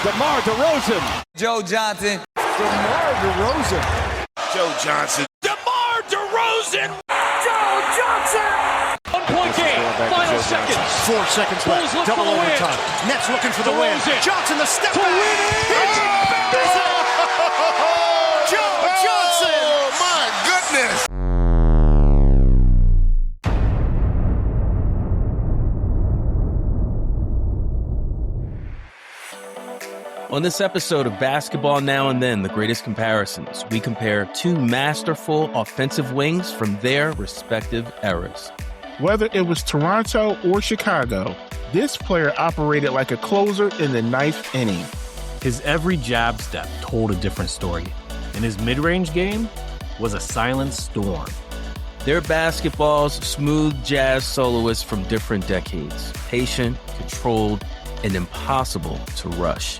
DeMar DeRozan. Joe Johnson. DeMar DeRozan. Joe Johnson. DeMar DeRozan. Joe Johnson. 1-point game. Final seconds. 4 seconds left. Double overtime. Nets looking for the win. Johnson the step back. Joe Johnson. Oh, my goodness. On this episode of Basketball Now and Then, the greatest comparisons, we compare two masterful offensive wings from their respective eras. Whether it was Toronto or Chicago, this player operated like a closer in the ninth inning. His every jab step told a different story, and his mid-range game was a silent storm. Their basketballs, smooth jazz soloists from different decades, patient, controlled, and impossible to rush.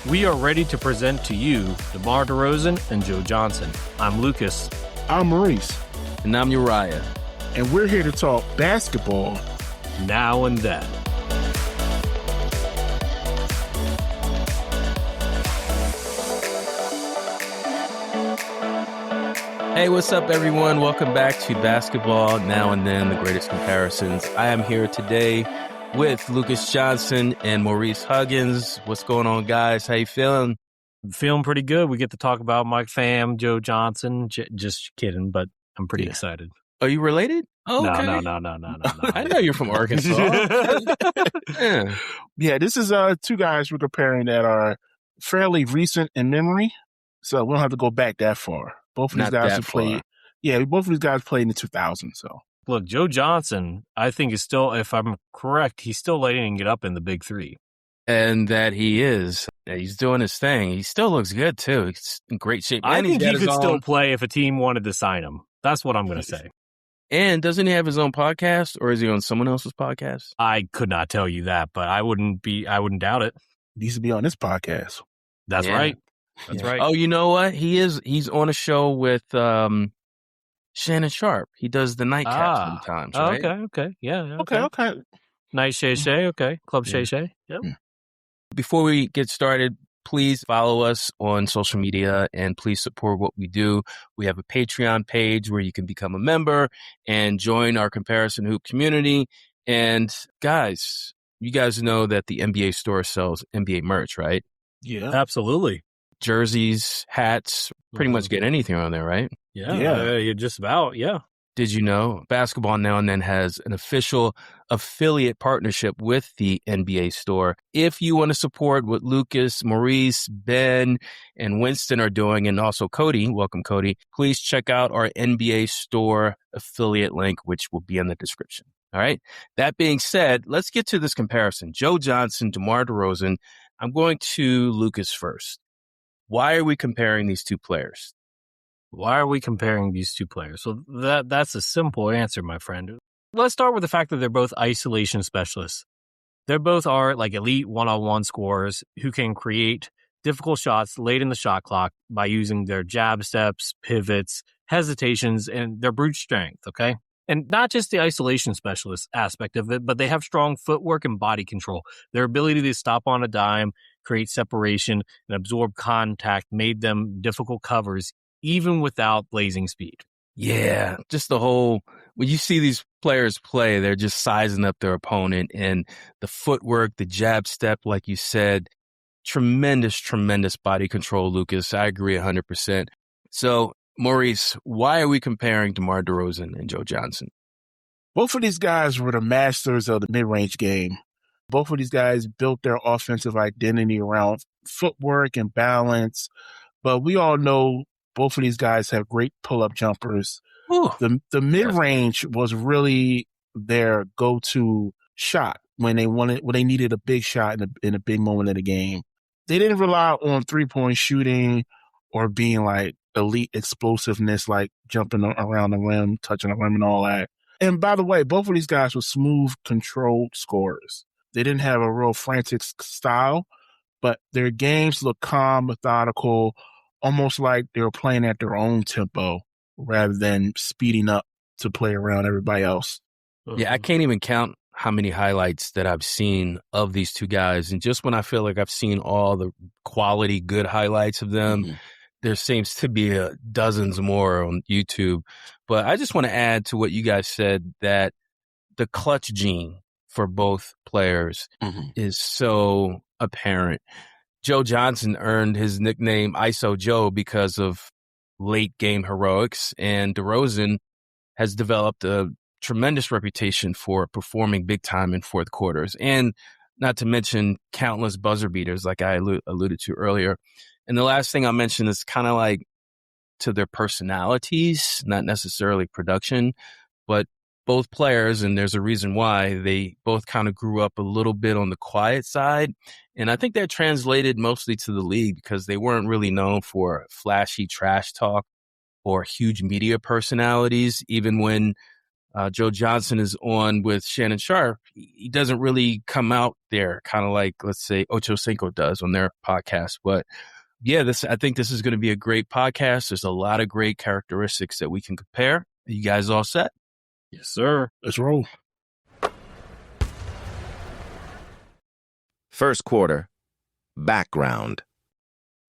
We are ready to present to you DeMar DeRozan and Joe Johnson. I'm Lucas. I'm Maurice. And I'm Uriah. And we're here to talk basketball now and then. Hey, what's up, everyone? Welcome back to Basketball Now and Then, the greatest comparisons. I am here today with Lucas Johnson and Maurice Huggins. What's going on, guys? How you feeling? Feeling pretty good. We get to talk about my fam, Joe Johnson. Just kidding, but I'm pretty excited. Are you related? Oh, okay. No. I know you're from Arkansas. Yeah, this is two guys we're comparing that are fairly recent in memory, so we don't have to go back that far. Both of these guys have played. Yeah, both of these guys played in the 2000s. So look, Joe Johnson, I think is still, if I'm correct, he's still letting him get up in the big three. And that he is. He's doing his thing. He still looks good, too. He's in great shape. I think he could still play if a team wanted to sign him. That's what I'm going to say. And doesn't he have his own podcast, or is he on someone else's podcast? I could not tell you that, but I wouldn't doubt it. He needs to be on this podcast. That's right. That's right. Oh, you know what? He's on a show with Shannon Sharp. He does the nightcap sometimes, right? Okay. Yeah. Okay. Night Shay Shay. Okay. Club Shay Shay. Yep. Before we get started, please follow us on social media and please support what we do. We have a Patreon page where you can become a member and join our Comparison Hoop community. And guys, you guys know that the NBA store sells NBA merch, right? Yeah. Absolutely. Jerseys, hats, pretty much get anything on there, right? Yeah. You're just about, yeah. Did you know Basketball Now and Then has an official affiliate partnership with the NBA store? If you want to support what Lucas, Maurice, Ben, and Winston are doing, and also Cody, welcome Cody, please check out our NBA store affiliate link, which will be in the description. All right. That being said, let's get to this comparison. Joe Johnson, DeMar DeRozan. I'm going to Lucas first. Why are we comparing these two players? Why are we comparing these two players? So that's a simple answer, my friend. Let's start with the fact that they're both isolation specialists. They both are like elite one-on-one scorers who can create difficult shots late in the shot clock by using their jab steps, pivots, hesitations, and their brute strength, okay? And not just the isolation specialist aspect of it, but they have strong footwork and body control. Their ability to stop on a dime, create separation, and absorb contact made them difficult covers even without blazing speed. Yeah, just the whole, when you see these players play, they're just sizing up their opponent, and the footwork, the jab step, like you said, tremendous body control, Lucas. I agree 100%. So, Maurice, why are we comparing DeMar DeRozan and Joe Johnson? Both of these guys were the masters of the mid-range game. Both of these guys built their offensive identity around footwork and balance, but we all know both of these guys have great pull-up jumpers. Ooh. The mid-range was really their go-to shot when they needed a big shot in a big moment of the game. They didn't rely on three-point shooting or being like elite explosiveness, like jumping around the rim, touching the rim and all that. And by the way, both of these guys were smooth, controlled scorers. They didn't have a real frantic style, but their games looked calm, methodical, almost like they were playing at their own tempo rather than speeding up to play around everybody else. Yeah, I can't even count how many highlights that I've seen of these two guys. And just when I feel like I've seen all the quality, good highlights of them, there seems to be dozens more on YouTube. But I just want to add to what you guys said, that the clutch gene for both players is so apparent. Joe Johnson earned his nickname ISO Joe because of late game heroics, and DeRozan has developed a tremendous reputation for performing big time in fourth quarters, and not to mention countless buzzer beaters like I alluded to earlier. And the last thing I'll mention is kind of like to their personalities, not necessarily production, but both players, and there's a reason why, they both kind of grew up a little bit on the quiet side. And I think that translated mostly to the league because they weren't really known for flashy trash talk or huge media personalities. Even when Joe Johnson is on with Shannon Sharp, he doesn't really come out there, kind of like, let's say, Ocho Cinco does on their podcast. But yeah, I think this is going to be a great podcast. There's a lot of great characteristics that we can compare. Are you guys all set? Yes, sir. Let's roll. First quarter. Background.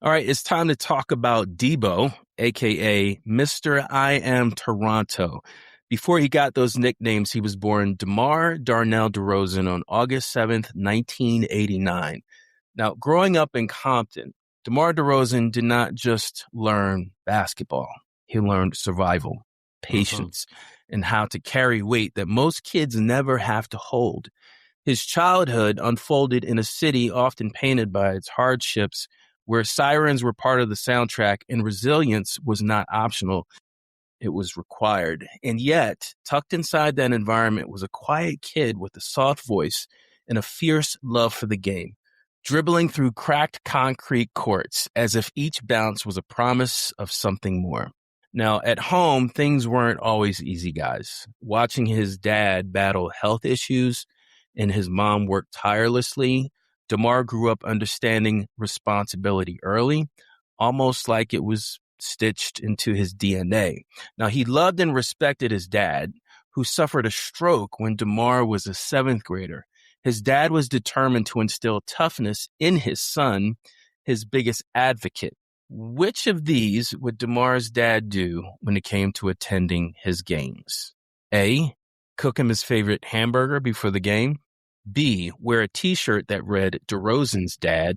All right, it's time to talk about Debo, a.k.a. Mr. I Am Toronto. Before he got those nicknames, he was born DeMar DeRozan on August 7th, 1989. Now, growing up in Compton, DeMar DeRozan did not just learn basketball. He learned survival, patience, and how to carry weight that most kids never have to hold. His childhood unfolded in a city often painted by its hardships, where sirens were part of the soundtrack and resilience was not optional. It was required. And yet, tucked inside that environment was a quiet kid with a soft voice and a fierce love for the game, dribbling through cracked concrete courts as if each bounce was a promise of something more. Now, at home, things weren't always easy, guys. Watching his dad battle health issues and his mom work tirelessly, DeMar grew up understanding responsibility early, almost like it was stitched into his DNA. Now, he loved and respected his dad, who suffered a stroke when DeMar was a seventh grader. His dad was determined to instill toughness in his son, his biggest advocate. Which of these would DeMar's dad do when it came to attending his games? A, cook him his favorite hamburger before the game. B, wear a t-shirt that read DeRozan's dad.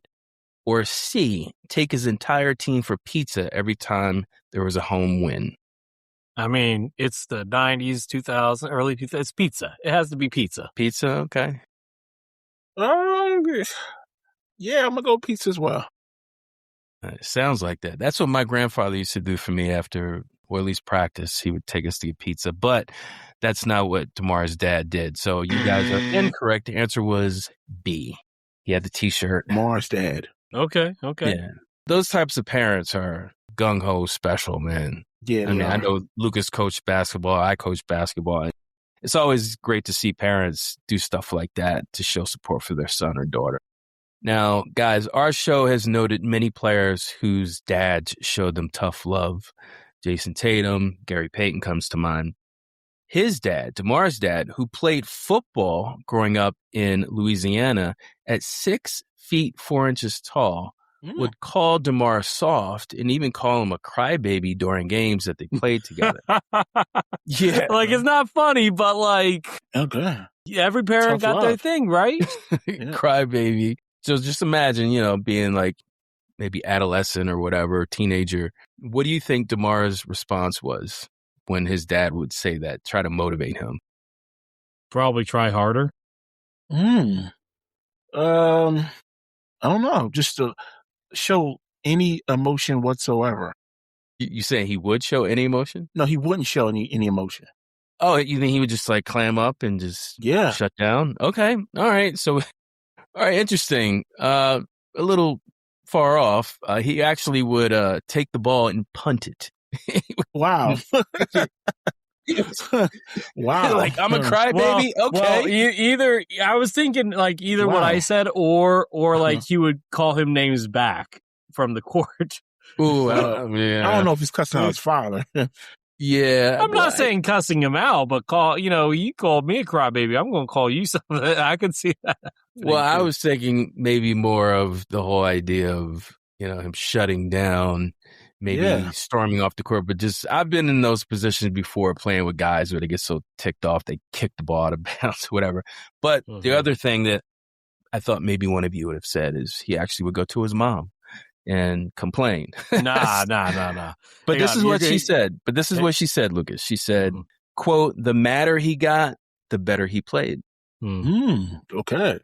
Or C, take his entire team for pizza every time there was a home win. I mean, it's the 90s, 2000, early 2000s. It's pizza. It has to be pizza. Pizza, okay. Yeah, I'm going to go pizza as well. It sounds like that. That's what my grandfather used to do for me after, or at least practice. He would take us to get pizza, but that's not what DeMar's dad did. So you guys are incorrect. The answer was B. He had the t-shirt. DeMar's dad. Okay. Yeah. Those types of parents are gung-ho special, man. Yeah. I mean, I know Lucas coached basketball. I coach basketball. It's always great to see parents do stuff like that to show support for their son or daughter. Now, guys, our show has noted many players whose dads showed them tough love. Jason Tatum, Gary Payton comes to mind. His dad, DeMar's dad, who played football growing up in Louisiana at 6 feet 4 inches tall, would call DeMar soft and even call him a crybaby during games that they played together. Yeah. Like, it's not funny, but like, Okay. every parent Tough got their love. thing, right? Crybaby. So just imagine, being like maybe adolescent or whatever, teenager. What do you think DeMar's response was when his dad would say that, try to motivate him? Probably try harder. I don't know. Just to show any emotion whatsoever. You saying he would show any emotion? No, he wouldn't show any emotion. Oh, you think he would just like clam up and just Yeah. shut down? Okay. All right. So, all right. Interesting. A little far off. He actually would take the ball and punt it. Wow. Wow. Like, I'm a crybaby. Okay. Well, either I was thinking like either what Wow. I said or like he would call him names back from the court. Ooh, I don't know if he's cussing out his father. Yeah. I'm not saying cussing him out, but you called me a crybaby. I'm going to call you something. I can see that. Well, I was thinking maybe more of the whole idea of, him shutting down, maybe storming off the court. But I've been in those positions before playing with guys where they get so ticked off, they kick the ball out of bounds, whatever. But the other thing that I thought maybe one of you would have said is he actually would go to his mom and complain. Nah. But this is what she said. But this is what she said, Lucas. She said, quote, "The madder he got, the better he played." Okay.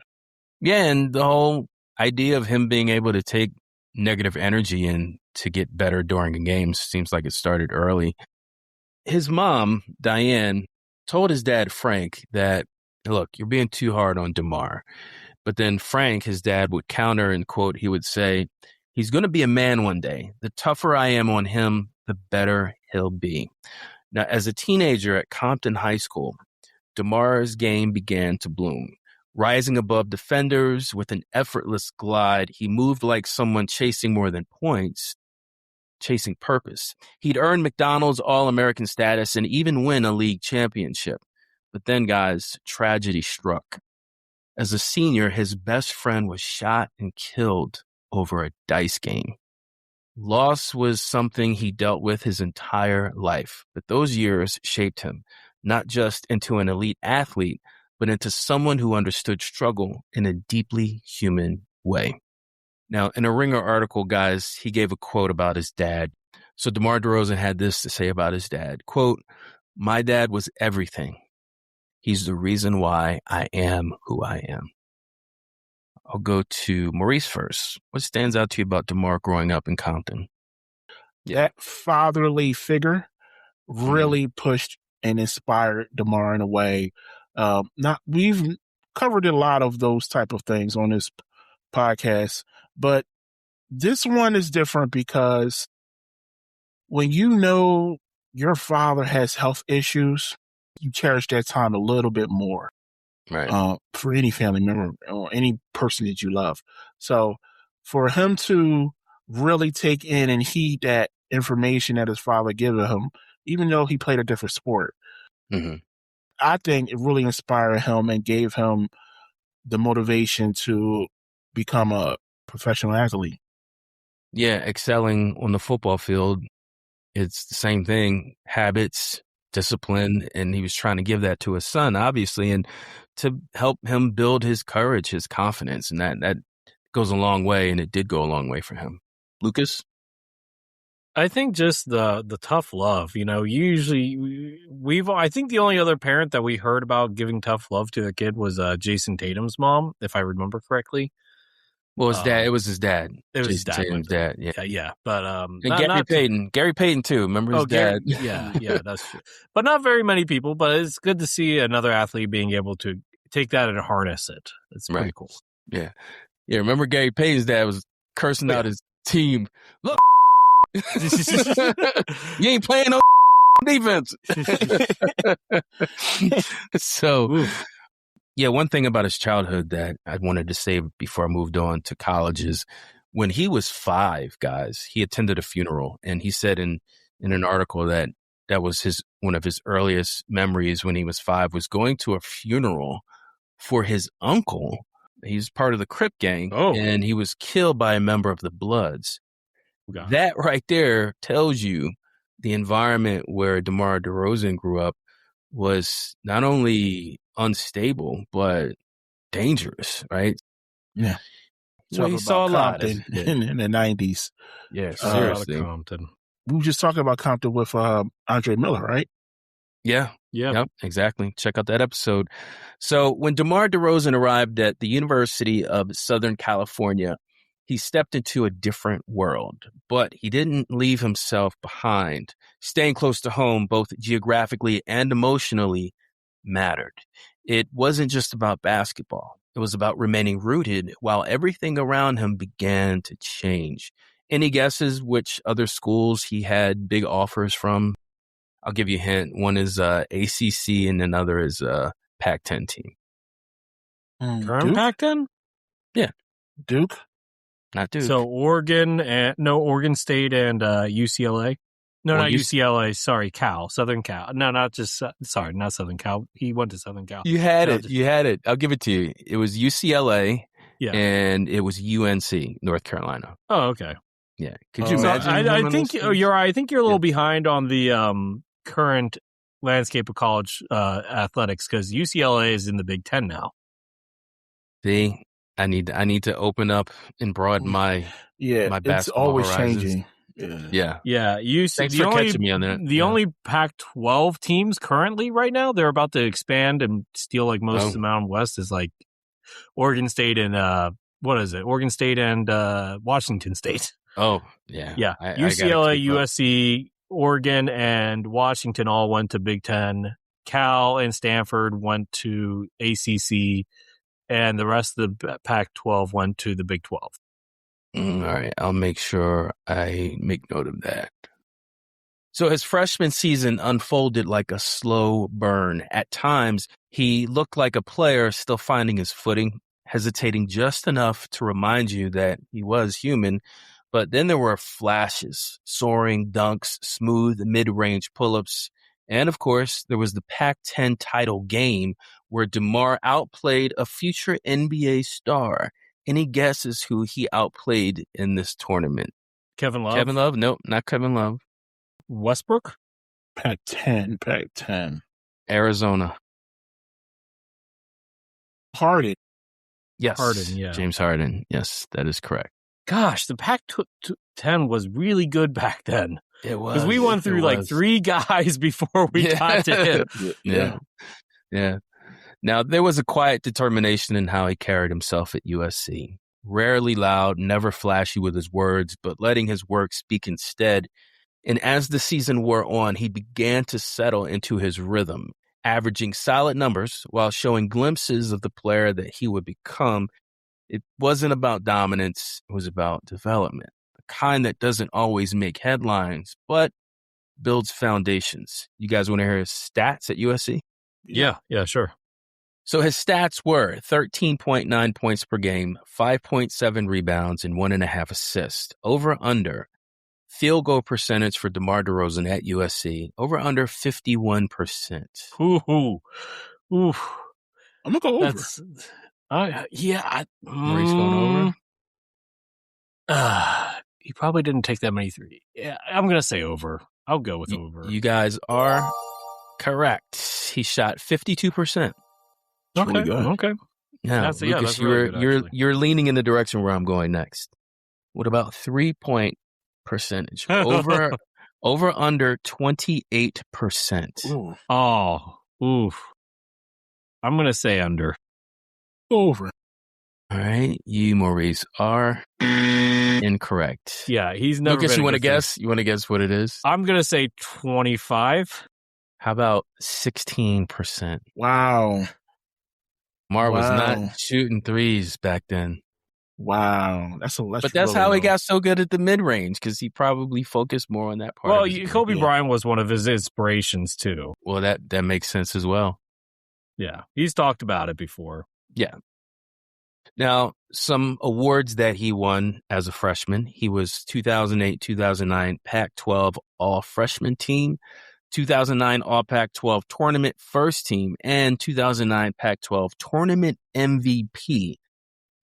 Yeah, and the whole idea of him being able to take negative energy and to get better during a game seems like it started early. His mom, Diane, told his dad, Frank, that, look, you're being too hard on DeMar. But then Frank, his dad, would counter and, quote, he would say, "He's going to be a man one day. The tougher I am on him, the better he'll be." Now, as a teenager at Compton High School, DeMar's game began to bloom. Rising above defenders with an effortless glide, he moved like someone chasing more than points, chasing purpose. He'd earn McDonald's All-American status and even win a league championship. But then, guys, tragedy struck. As a senior, his best friend was shot and killed over a dice game. Loss was something he dealt with his entire life, but those years shaped him, not just into an elite athlete, but into someone who understood struggle in a deeply human way. Now, in a Ringer article, guys, he gave a quote about his dad. So DeMar DeRozan had this to say about his dad, quote, "My dad was everything. He's the reason why I am who I am." I'll go to Maurice first. What stands out to you about DeMar growing up in Compton? That fatherly figure really pushed and inspired DeMar in a way. We've covered a lot of those type of things on this podcast, but this one is different because when you know your father has health issues, you cherish that time a little bit more. Right. For any family member or any person that you love. So for him to really take in and heed that information that his father gave him, even though he played a different sport, I think it really inspired him and gave him the motivation to become a professional athlete. Yeah, excelling on the football field, it's the same thing, habits, discipline, and he was trying to give that to his son, obviously, and to help him build his courage, his confidence, and that goes a long way, and it did go a long way for him. Lucas? I think just the tough love, usually I think the only other parent that we heard about giving tough love to their kid was Jason Tatum's mom, if I remember correctly. Well, his dad. It was his dad. It was Jason Tatum's dad. Yeah, yeah. But and Gary Payton too. Remember his dad? Yeah, that's true. But not very many people. But it's good to see another athlete being able to take that and harness it. It's pretty cool. Yeah. Remember Gary Payton's dad was cursing out his team. Look, you ain't playing no defense. So. Yeah, one thing about his childhood that I wanted to say before I moved on to college is when he was 5, guys, he attended a funeral, and he said in an article that was one of his earliest memories when he was 5 was going to a funeral for his uncle. He's part of the Crip gang, and he was killed by a member of the Bloods. That right there tells you the environment where DeMar DeRozan grew up was not only unstable, but dangerous, right? Yeah. So he saw a lot in the 90s. Yeah, seriously. Compton. We were just talking about Compton with Andre Miller, right? Yeah. Yep, exactly. Check out that episode. So when DeMar DeRozan arrived at the University of Southern California, he stepped into a different world, but he didn't leave himself behind. Staying close to home, both geographically and emotionally, mattered. It wasn't just about basketball. It was about remaining rooted while everything around him began to change. Any guesses which other schools he had big offers from? I'll give you a hint. One is ACC and another is Pac-10 team. Current Pac-10? Yeah. Duke? Not Duke. So Oregon State and UCLA? No, Well, not UCLA. Sorry, Cal. Southern Cal. No, not Southern Cal. He went to Southern Cal. You had it. I'll give it to you. It was UCLA and it was UNC, North Carolina. Oh, okay. Yeah. Could you So imagine? I think you're right. I think you're a little behind on the current landscape of college athletics because UCLA is in the Big Ten now. See, I need to open up and broaden my my basketball it's always horizons. changing. Yeah. Thanks for catching me on that. The only Pac-12 teams currently right now, they're about to expand and steal like most of the Mountain West is like Oregon State and Oregon State and Washington State. Oh, yeah. Yeah. I UCLA, USC, Oregon, and Washington all went to Big Ten. Cal and Stanford went to ACC, and the rest of the Pac-12 went to the Big 12. All right. I'll make sure I make note of that. So his freshman season unfolded like a slow burn. At times, he looked like a player still finding his footing, hesitating just enough to remind you that he was human. But then there were flashes, soaring dunks, smooth mid-range pull-ups, and of course, there was the Pac-10 title game where DeMar outplayed a future NBA star. Any guesses who he outplayed in this tournament? Kevin Love? Kevin Love? Nope, not Kevin Love. Westbrook? Pac-10. Arizona. Harden. Yes. Harden, yeah. James Harden. Yes, that is correct. Gosh, the Pac-10 was really good back then. It was. Because we went through like three guys before we got to him. Yeah. Now, there was a quiet determination in how he carried himself at USC. Rarely loud, never flashy with his words, but letting his work speak instead. And as the season wore on, he began to settle into his rhythm, averaging solid numbers while showing glimpses of the player that he would become. It wasn't about dominance. It was about development, the kind that doesn't always make headlines, but builds foundations. You guys want to hear his stats at USC? Yeah, sure. So his stats were 13.9 points per game, 5.7 rebounds, and 1.5 assists. Over under field goal percentage for DeMar DeRozan at USC, over under 51%. Ooh. I'm going to go over. Maurice going over? He probably didn't take that many threes. Yeah, I'm going to say over. I'll go with over. You guys are correct. He shot 52%. Really good. Okay. Now, Lucas, you're leaning in the direction where I'm going next. What about 3-point percentage? Over under 28%. Ooh. Oh, oof. I'm going to say under. Over. All right. You, Maurice, are incorrect. Yeah, he's never Lucas, been you want to guess? You want to guess what it is? I'm going to say 25. How about 16%? Wow. Mar was not shooting threes back then. Wow. That's That's how he got so good at the mid-range, because he probably focused more on that part. Well, Kobe Bryant was one of his inspirations, too. Well, that makes sense as well. Yeah. He's talked about it before. Yeah. Now, some awards that he won as a freshman. He was 2008-2009 Pac-12 All-Freshman Team, 2009 All-Pac-12 Tournament First Team, and 2009 Pac-12 Tournament MVP.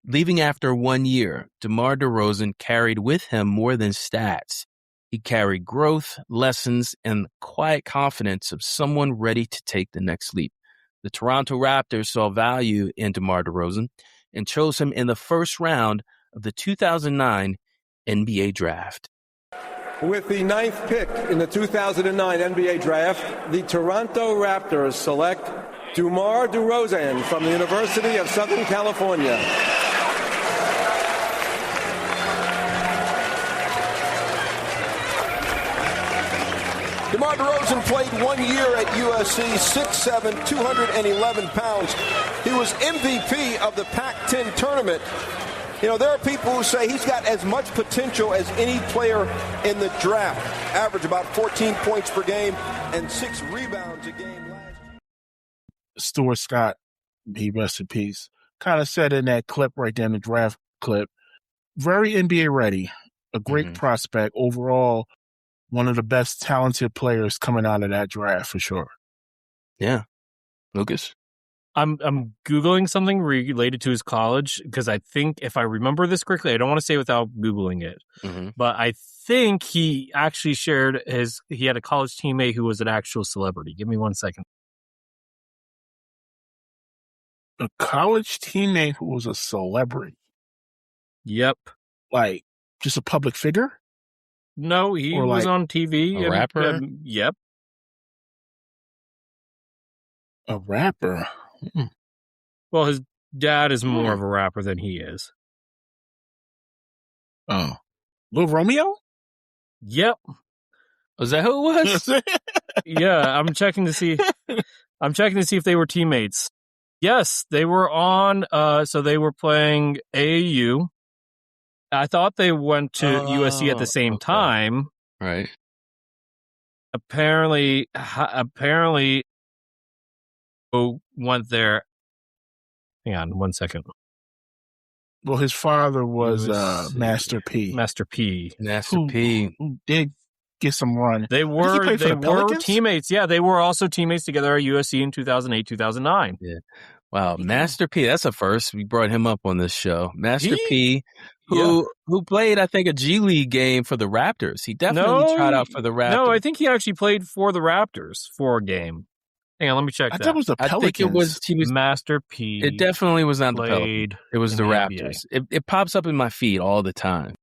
Leaving after 1 year, DeMar DeRozan carried with him more than stats. He carried growth, lessons, and the quiet confidence of someone ready to take the next leap. The Toronto Raptors saw value in DeMar DeRozan and chose him in the first round of the 2009 NBA Draft. With the 9th pick in the 2009 NBA Draft, the Toronto Raptors select DeMar DeRozan from the University of Southern California. DeMar DeRozan played 1 year at USC, 6'7", 211 pounds. He was MVP of the Pac-10 tournament. You know, there are people who say he's got as much potential as any player in the draft. Average about 14 points per game and 6 rebounds a game last year. Stuart Scott, he rest in peace, kind of said in that clip right there in the draft clip, very NBA ready, a great prospect overall, one of the best talented players coming out of that draft for sure. Yeah. Lucas? I'm Googling something related to his college because I think, if I remember this correctly, I don't want to say without Googling it, but I think he actually he had a college teammate who was an actual celebrity. Give me 1 second. A college teammate who was a celebrity? Yep. Like, just a public figure? No, he Or was like on TV. a rapper? Yep. A rapper? Well, his dad is more of a rapper than he is. Oh. Lil Romeo? Yep. Was that who it was? Yeah, I'm checking to see if they were teammates. Yes, they were on so they were playing AAU. I thought they went to USC at the same time. Right. Apparently went there. Hang on 1 second. Well, his father was Master P. Master P. Who did get some run. They were Pelicans? teammates. Yeah, they were also teammates together at USC in 2008, 2009. Yeah. Wow, Master P, that's a first. We brought him up on this show. Master P, who played, I think, a G League game for the Raptors. He definitely tried out for the Raptors. No, I think he actually played for the Raptors for a game. Hang on, let me check that. I thought it was the Pelicans. I think he was Master P. It definitely was not the Pelicans. It was the Raptors. It pops up in my feed all the time.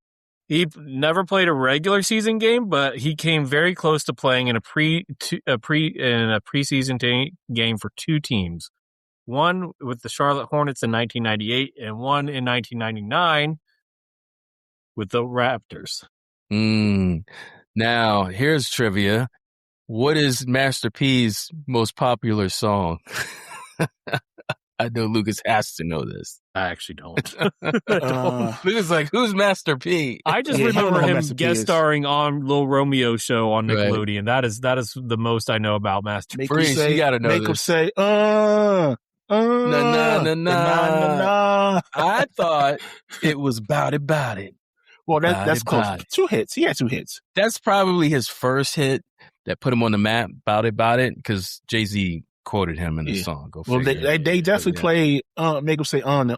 He never played a regular season game, but he came very close to playing in a preseason game for two teams. One with the Charlotte Hornets in 1998 and one in 1999 with the Raptors. Now, here's trivia. What is Master P's most popular song? I know Lucas has to know this. I actually don't. Lucas like, who's Master P? I just remember him guest starring on Lil Romeo show on Nickelodeon. Right. That is the most I know about Master P. You gotta know make this. Him say, na. I thought it was Bout It. Well, that's close. 2 hits. He had 2 hits. That's probably his first hit that put him on the map, Bout It, because Jay-Z quoted him in the song. Go figure. Well, they definitely play, make him say on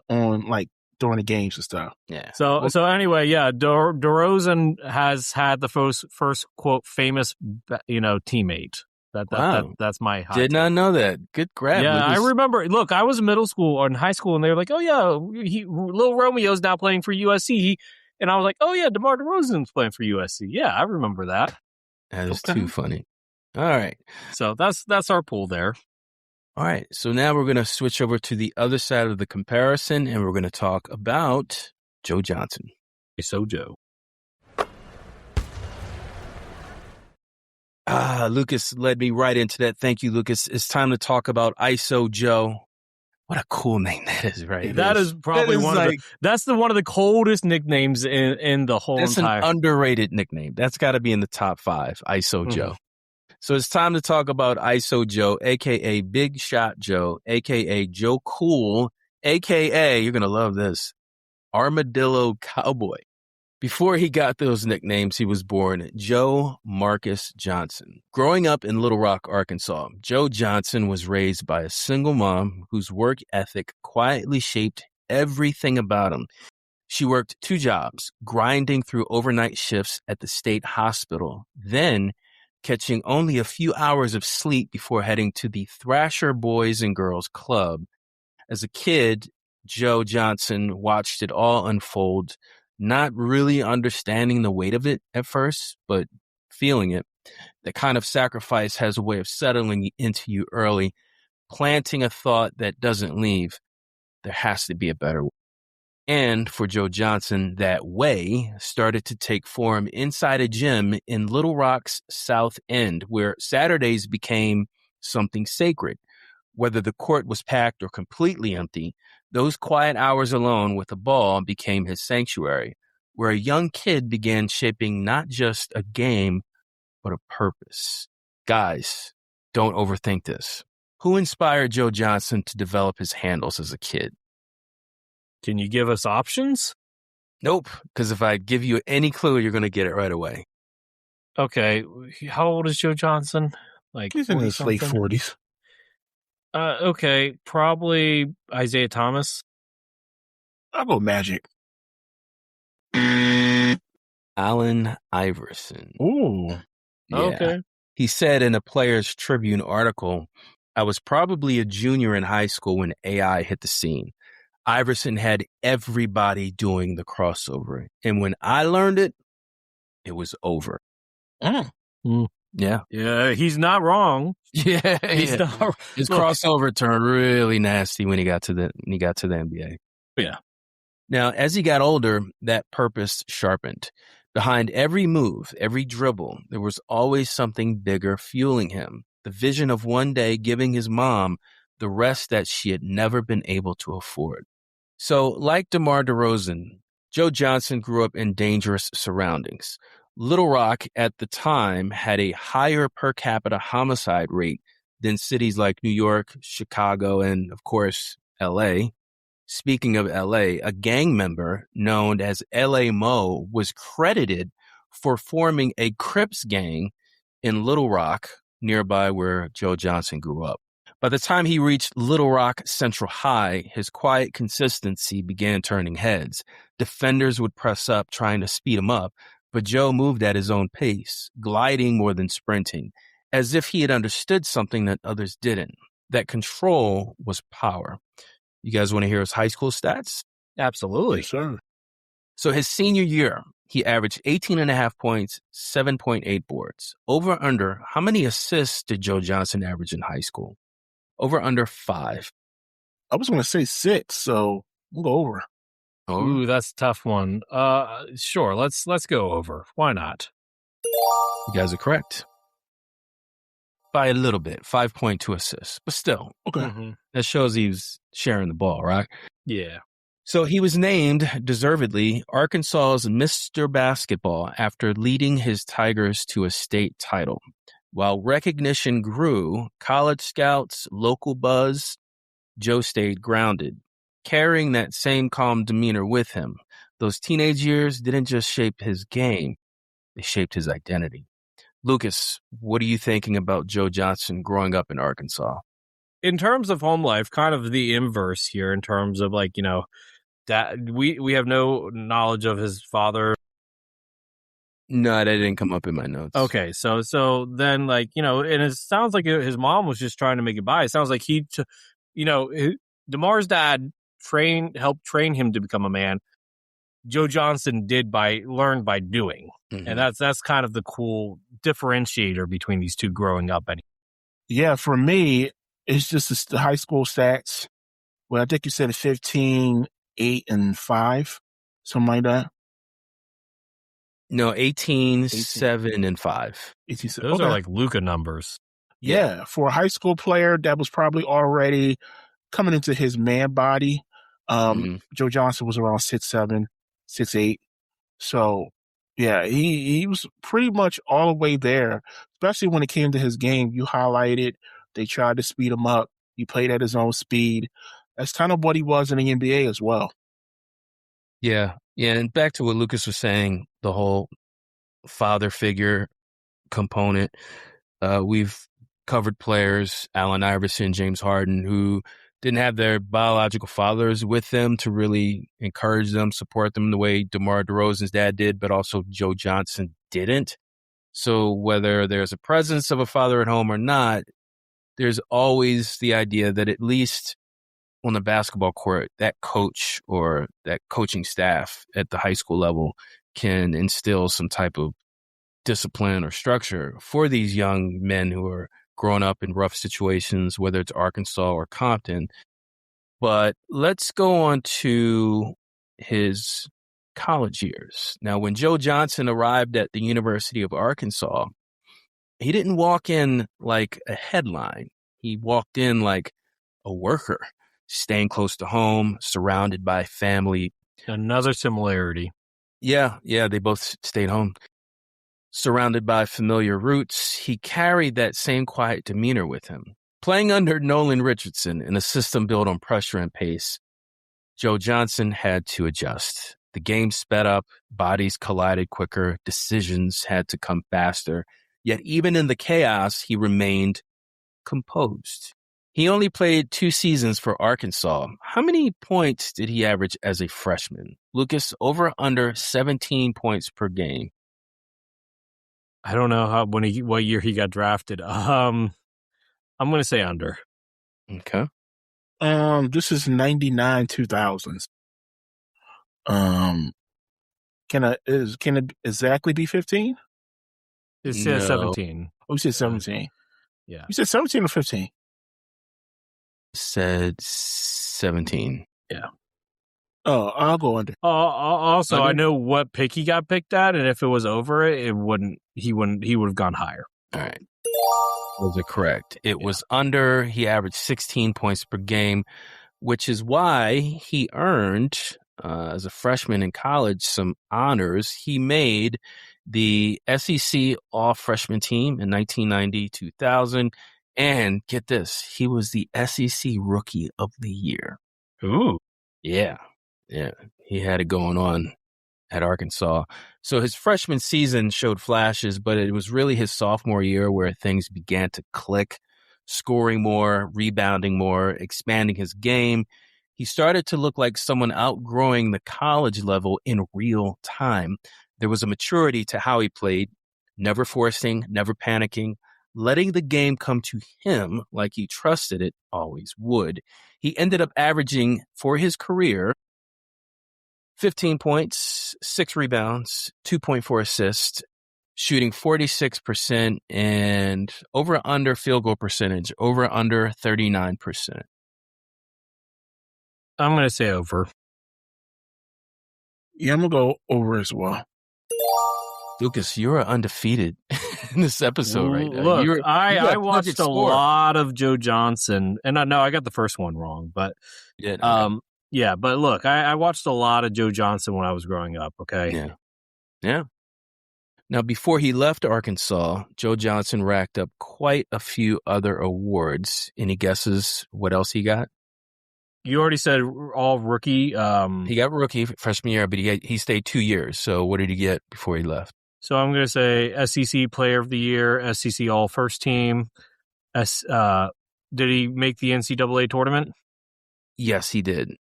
like during the games and stuff. Yeah. So anyway, yeah, DeRozan has had the first quote famous, teammate. That's my hot Did not know that. Good grab. Yeah, Lucas. I remember. Look, I was in middle school or in high school, and they were like, "Oh yeah, Lil Romeo's now playing for USC." And I was like, "Oh yeah, DeMar DeRozan's playing for USC." Yeah, I remember that. That is too funny. All right. So that's our pool there. All right. So now we're going to switch over to the other side of the comparison, and we're going to talk about Joe Johnson. So Joe. Lucas led me right into that. Thank you, Lucas. It's time to talk about ISO Joe. What a cool name that is, right? That is probably one of the coldest nicknames in the whole entire. That's an underrated nickname. That's got to be in the top 5, ISO Joe. So it's time to talk about ISO Joe, a.k.a. Big Shot Joe, a.k.a. Joe Cool, a.k.a. you're going to love this, Armadillo Cowboy. Before he got those nicknames, he was born Joe Marcus Johnson. Growing up in Little Rock, Arkansas, Joe Johnson was raised by a single mom whose work ethic quietly shaped everything about him. She worked 2 jobs, grinding through overnight shifts at the state hospital, then catching only a few hours of sleep before heading to the Thrasher Boys and Girls Club. As a kid, Joe Johnson watched it all unfold, not really understanding the weight of it at first, but feeling it. That kind of sacrifice has a way of settling into you early, planting a thought that doesn't leave. There has to be a better way. And for Joe Johnson, that way started to take form inside a gym in Little Rock's South End, where Saturdays became something sacred. Whether the court was packed or completely empty, those quiet hours alone with a ball became his sanctuary, where a young kid began shaping not just a game, but a purpose. Guys, don't overthink this. Who inspired Joe Johnson to develop his handles as a kid? Can you give us options? Nope, because if I give you any clue, you're going to get it right away. Okay, how old is Joe Johnson? Like He's in his late 40s. Okay, probably Isaiah Thomas. I'll go Magic. Allen Iverson. Ooh. Yeah. Okay. He said in a Players Tribune article, I was probably a junior in high school when AI hit the scene. Iverson had everybody doing the crossover. And when I learned it, it was over. Mm. Yeah. Yeah, he's not wrong. Yeah. He's not. His Look, crossover turned really nasty when he got to the NBA. Yeah. Now, as he got older, that purpose sharpened. Behind every move, every dribble, there was always something bigger fueling him. The vision of one day giving his mom the rest that she had never been able to afford. So, like DeMar DeRozan, Joe Johnson grew up in dangerous surroundings. Little Rock at the time had a higher per capita homicide rate than cities like New York, Chicago, and, of course, L.A. Speaking of L.A., a gang member known as L.A. Mo was credited for forming a Crips gang in Little Rock, nearby where Joe Johnson grew up. By the time he reached Little Rock Central High, his quiet consistency began turning heads. Defenders would press up, trying to speed him up, but Joe moved at his own pace, gliding more than sprinting, as if he had understood something that others didn't. That control was power. You guys want to hear his high school stats? absolutely. Yes, sir. So his senior year, he averaged 18.5 points, 7.8 boards. Over under, how many assists did Joe Johnson average in high school? Over under 5. I was going to say 6, so we'll go over. Ooh, that's a tough one. Sure, let's go over. Why not? You guys are correct. By a little bit, 5.2 assists. But still, Okay. that shows he was sharing the ball, right? Yeah. So he was named, deservedly, Arkansas's Mr. Basketball after leading his Tigers to a state title. While recognition grew, college scouts, local buzz, Joe stayed grounded, carrying that same calm demeanor with him. Those teenage years didn't just shape his game, they shaped his identity. Lucas, what are you thinking about Joe Johnson growing up in Arkansas? In terms of home life, kind of the inverse here in terms of like, that we have no knowledge of his father. No, that didn't come up in my notes. Okay, so then like, and it sounds like his mom was just trying to make it by. It sounds like DeMar's dad helped train him to become a man. Joe Johnson learned by doing. Mm-hmm. And that's kind of the cool differentiator between these two growing up. Yeah, for me, it's just the high school stats. Well, I think you said 15, 8, and 5, something like that. No, 18, 7, and 5. 18, Those are like Luka numbers. Yeah, for a high school player that was probably already coming into his man body. Joe Johnson was around 6'7", 6'8". So, yeah, he was pretty much all the way there, especially when it came to his game. You highlighted, they tried to speed him up. He played at his own speed. That's kind of what he was in the NBA as well. Yeah. And back to what Lucas was saying, the whole father figure component. We've covered players, Allen Iverson, James Harden, who didn't have their biological fathers with them to really encourage them, support them the way DeMar DeRozan's dad did, but also Joe Johnson didn't. So whether there's a presence of a father at home or not, there's always the idea that at least on the basketball court, that coach or that coaching staff at the high school level can instill some type of discipline or structure for these young men who are growing up in rough situations, whether it's Arkansas or Compton. But let's go on to his college years. Now, when Joe Johnson arrived at the University of Arkansas, he didn't walk in like a headline. He walked in like a worker, staying close to home, surrounded by family. Another similarity. Yeah, they both stayed home. Surrounded by familiar roots, he carried that same quiet demeanor with him. Playing under Nolan Richardson in a system built on pressure and pace, Joe Johnson had to adjust. The game sped up, bodies collided quicker, decisions had to come faster. Yet even in the chaos, he remained composed. He only played 2 seasons for Arkansas. How many points did he average as a freshman? Lucas, over under 17 points per game. I don't know what year he got drafted. I'm going to say under. Okay. This is 99 2000s. Can it exactly be 15? It says No. 17. Oh, you said 17. Yeah. You said 17 or 15? Said 17. Yeah. Oh, I'll go under. Also, Under? I know what pick he got picked at, and if it was over it, he would have gone higher. All right. Those are correct. It was under. He averaged 16 points per game, which is why he earned, as a freshman in college, some honors. He made the SEC All-Freshman Team in 1990-2000. And get this, he was the SEC Rookie of the Year. Ooh. Yeah. He had it going on at Arkansas. So his freshman season showed flashes, but it was really his sophomore year where things began to click, scoring more, rebounding more, expanding his game. He started to look like someone outgrowing the college level in real time. There was a maturity to how he played, never forcing, never panicking, letting the game come to him like he trusted it always would. He ended up averaging, for his career, 15 points, 6 rebounds, 2.4 assists, shooting 46%, and over-under field goal percentage, over-under 39%. I'm going to say over. Yeah, I'm going to go over as well. Lucas, you're undefeated in this episode right now. Look, I got watched perfect a score. lot of Joe Johnson, and I know I got the first one wrong, but Yeah, but look, I watched a lot of Joe Johnson when I was growing up, okay? Yeah. Now, before he left Arkansas, Joe Johnson racked up quite a few other awards. Any guesses what else he got? You already said all rookie. He got rookie freshman year, but he stayed 2 years. So what did he get before he left? So I'm going to say SEC Player of the Year, SEC All First Team. Did he make the NCAA tournament? Yes, he did.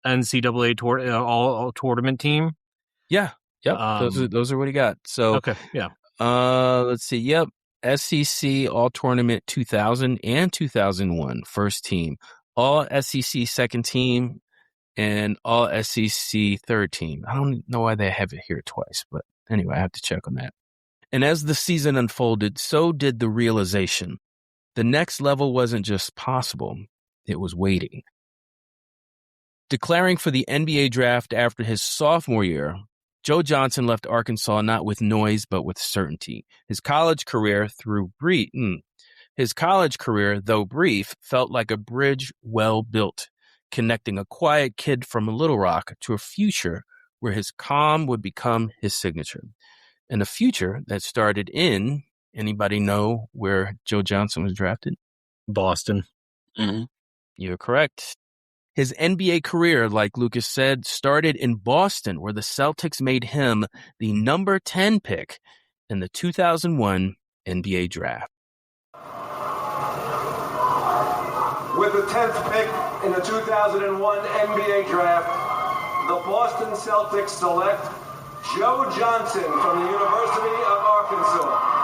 NCAA all tournament team? Yeah. Yep. Those are what he got. So okay, yeah. Let's see. Yep. SEC All Tournament 2000 and 2001 first team, All SEC second team, and All SEC third team. I don't know why they have it here twice, but anyway, I have to check on that. And as the season unfolded, so did the realization. The next level wasn't just possible, it was waiting. Declaring for the NBA draft after his sophomore year, Joe Johnson left Arkansas not with noise, but with certainty. His college career, though brief, felt like a bridge well built, connecting a quiet kid from Little Rock to a future where his calm would become his signature. And a future that started in, anybody know where Joe Johnson was drafted? Boston. Mm-hmm. You're correct. His NBA career, like Lucas said, started in Boston, where the Celtics made him the number 10 pick in the 2001 NBA draft. With the 10th pick in the 2001 NBA draft, the Boston Celtics select Joe Johnson from the University of Arkansas.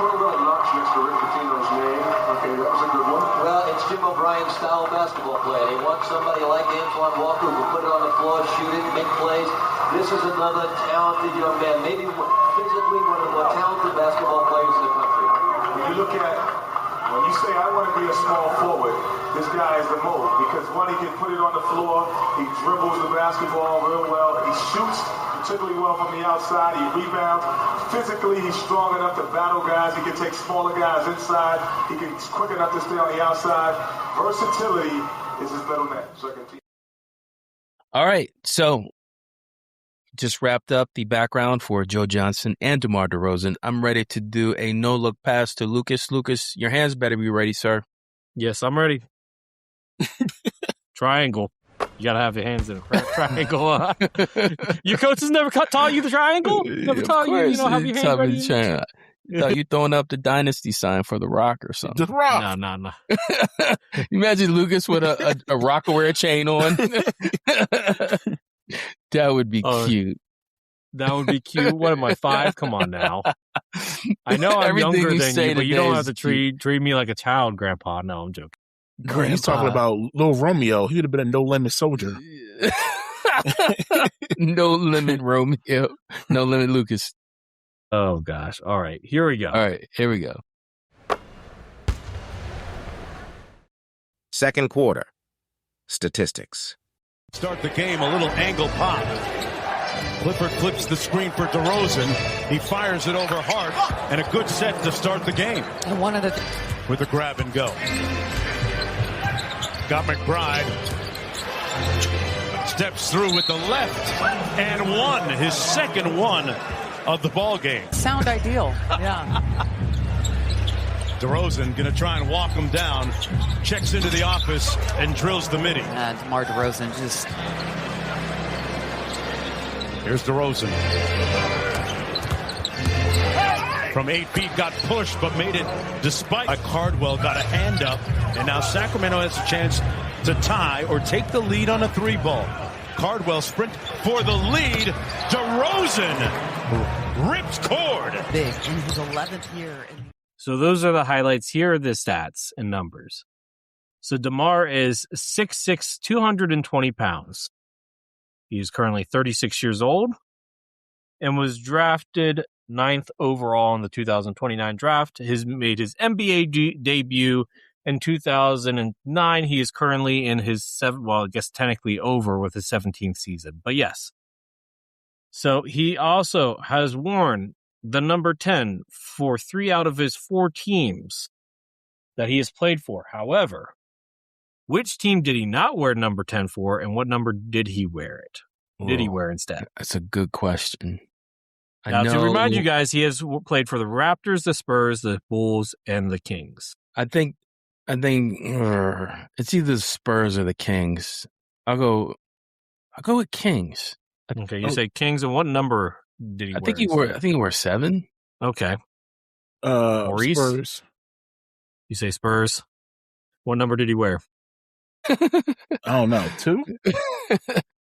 Put a little notch next to Rick Pitino's name. Okay, that was a good one. Well, it's Jim O'Brien's style basketball play. They want somebody like Antoine Walker who can put it on the floor, shoot it, make plays. This is another talented young man, maybe physically one of the more talented basketball players in the country. When you say I want to be a small forward, this guy is the mold because one, he can put it on the floor, he dribbles the basketball real well, he shoots particularly well from the outside, he rebounds. Physically, he's strong enough to battle guys, he can take smaller guys inside, he's quick enough to stay on the outside. Versatility is his middle name. All right, so just wrapped up the background for Joe Johnson and DeMar DeRozan. I'm ready to do a no-look pass to Lucas. Lucas, your hands better be ready, sir. Yes, I'm ready. Triangle. You got to have your hands in a triangle. Your coach has never taught you the triangle? Never taught you, have your hands ready? Thought you throwing up the dynasty sign for The Rock or something. The Rock. No. Imagine Lucas with a Rockaware chain on. That would be cute. That would be cute. What am I, 5? Come on now. I know I'm Everything younger you than say you, but you today don't is have to treat me like a child, Grandpa. No, I'm joking. No, he's talking about Lil Romeo. He would have been a no-limit soldier. No limit Romeo. No limit Lucas. Oh, gosh. All right. Here we go. All right. Here we go. Second quarter. Statistics. Start the game, a little angle pop. Clifford flips the screen for DeRozan. He fires it over Hart, and a good set to start the game. And one of the With a grab and go. Got McBride. Steps through with the left, and won his second one of the ball game. sound ideal. Yeah. DeRozan going to try and walk him down. Checks into the office and drills the midi. DeMar DeRozan just... Here's DeRozan. From 8 feet, got pushed, but made it despite Cardwell got a hand up. And now Sacramento has a chance to tie or take the lead on a 3-ball. Cardwell sprint for the lead. DeRozan ripped cord. Big in his 11th year. So those are the highlights. Here are the stats and numbers. So DeMar is 6'6", 220 pounds. He is currently 36 years old and was drafted 9th overall in the 2029 draft. Made his NBA debut in 2009. He is currently in his technically over with his 17th season. But yes. So he also has worn the number 10 for 3 out of his 4 teams that he has played for. However, which team did he not wear number 10 for, and what number did he wear it? Did he wear instead? That's a good question. Now, to remind you guys, he has played for the Raptors, the Spurs, the Bulls, and the Kings. I think it's either the Spurs or the Kings. I'll go with Kings. Okay, you say Kings, and what number did he wear? I think he wore 7. Okay. Maurice? Spurs. You say Spurs. What number did he wear? I don't know. 2?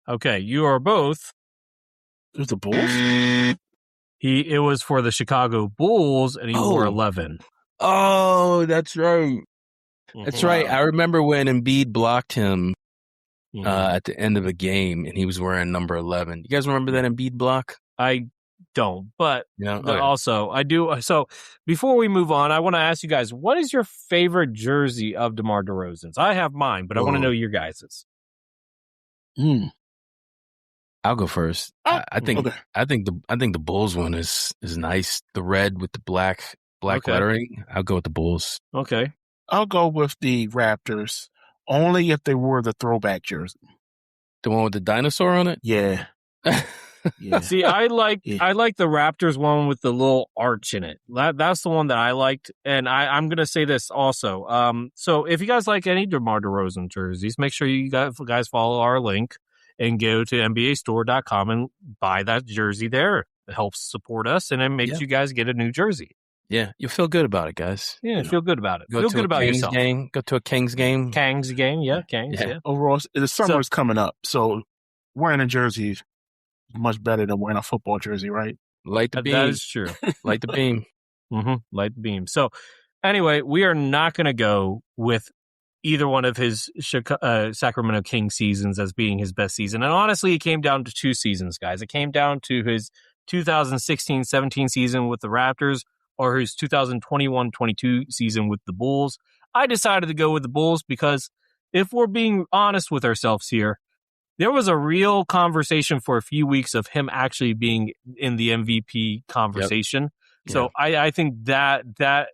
Okay, you are both. It was the Bulls? It was for the Chicago Bulls, and he wore 11. Oh, that's right. That's right. I remember when Embiid blocked him at the end of a game, and he was wearing number 11. You guys remember that Embiid block? I don't, but Okay. also I do. So before we move on, I want to ask you guys, what is your favorite jersey of DeMar DeRozan's? I have mine, but I want to know your guys's. I'll go first. I think the Bulls one is nice. The red with the black lettering. I'll go with the Bulls. Okay. I'll go with the Raptors, only if they wore the throwback jersey. The one with the dinosaur on it? Yeah. Yeah. See, I like the Raptors one with the little arch in it. That's the one that I liked. And I'm going to say this also. So if you guys like any DeMar DeRozan jerseys, make sure you guys follow our link and go to NBAstore.com and buy that jersey there. It helps support us, and it makes you guys get a new jersey. Yeah, you feel good about it, guys. Yeah, feel good about it. Feel good about yourself. Go to a Kings game. Kings game, yeah. Overall, the summer is coming up, so wearing a jersey is much better than wearing a football jersey, right? Light the beam. That is true. Light the beam. Light the beam. So anyway, we are not going to go with either one of his Sacramento Kings seasons as being his best season. And honestly, it came down to 2 seasons, guys. It came down to his 2016-17 season with the Raptors or his 2021-22 season with the Bulls. I decided to go with the Bulls because if we're being honest with ourselves here, there was a real conversation for a few weeks of him actually being in the MVP conversation. Yep. So I think that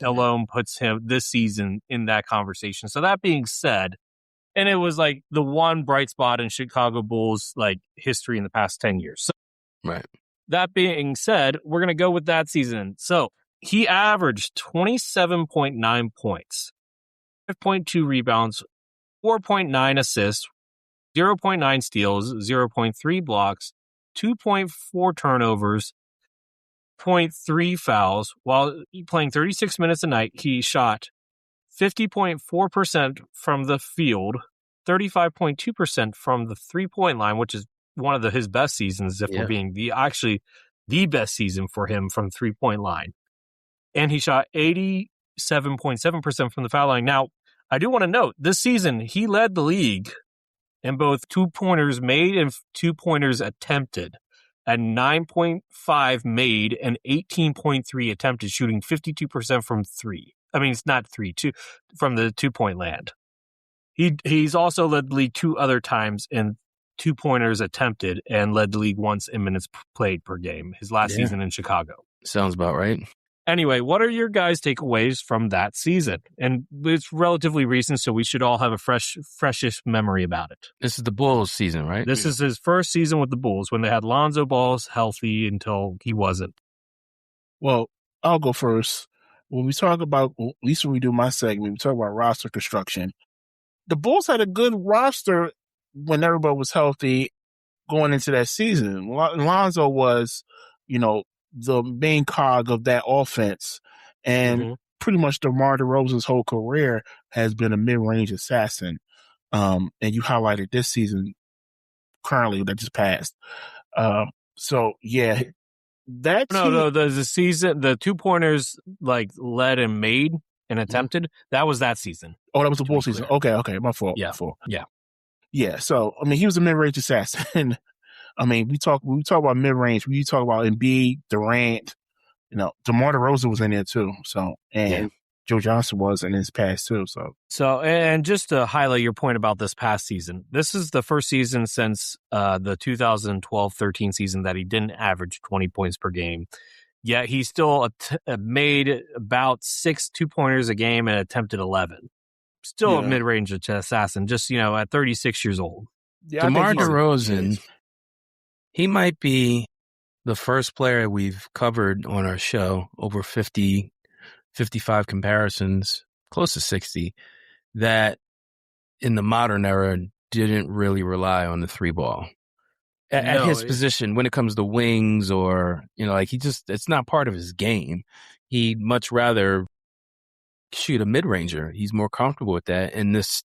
alone puts him this season in that conversation. So that being said, and it was like the one bright spot in Chicago Bulls like history in the past 10 years. So, right. That being said, we're going to go with that season. So he averaged 27.9 points, 5.2 rebounds, 4.9 assists, 0.9 steals, 0.3 blocks, 2.4 turnovers, 0.3 fouls. While playing 36 minutes a night, he shot 50.4% from the field, 35.2% from the three-point line, which is one of his best seasons, if we're being the best season for him from three-point line. And he shot 87.7% from the foul line. Now, I do want to note, this season, he led the league in both two-pointers made and two-pointers attempted, at 9.5 made and 18.3 attempted, shooting 52% from three. I mean, it's not three, two from the two-point land. He's also led the league two other times in two-pointers attempted and led the league once in minutes played per game, his last season in Chicago. Sounds about right. Anyway, what are your guys' takeaways from that season? And it's relatively recent, so we should all have a freshish memory about it. This is the Bulls season, right? This is his first season with the Bulls when they had Lonzo Balls healthy until he wasn't. Well, I'll go first. When we talk about, at least when we do my segment, we talk about roster construction. The Bulls had a good roster when everybody was healthy going into that season. Lonzo was, the main cog of that offense. And pretty much DeMar DeRozan's whole career has been a mid-range assassin. And you highlighted this season currently that just passed. So, yeah. The season, the two-pointers led and made and attempted, that was that season. Oh, that was the Bulls season. Okay, my fault. Yeah, so, he was a mid-range assassin. We talk about mid-range. We talk about Embiid, Durant, DeMar DeRozan was in there too. So, and Joe Johnson was in his past too. So, and just to highlight your point about this past season, this is the first season since the 2012-13 season that he didn't average 20 points per game. Yet he still made about 6 two-pointers a game and attempted 11. Still a mid-range assassin, just, at 36 years old. Yeah, DeMar DeRozan, he might be the first player we've covered on our show, over 50, 55 comparisons, close to 60, that in the modern era didn't really rely on the three ball. At his position, when it comes to wings or, it's not part of his game. He'd much rather shoot a mid-ranger. He's more comfortable with that. And this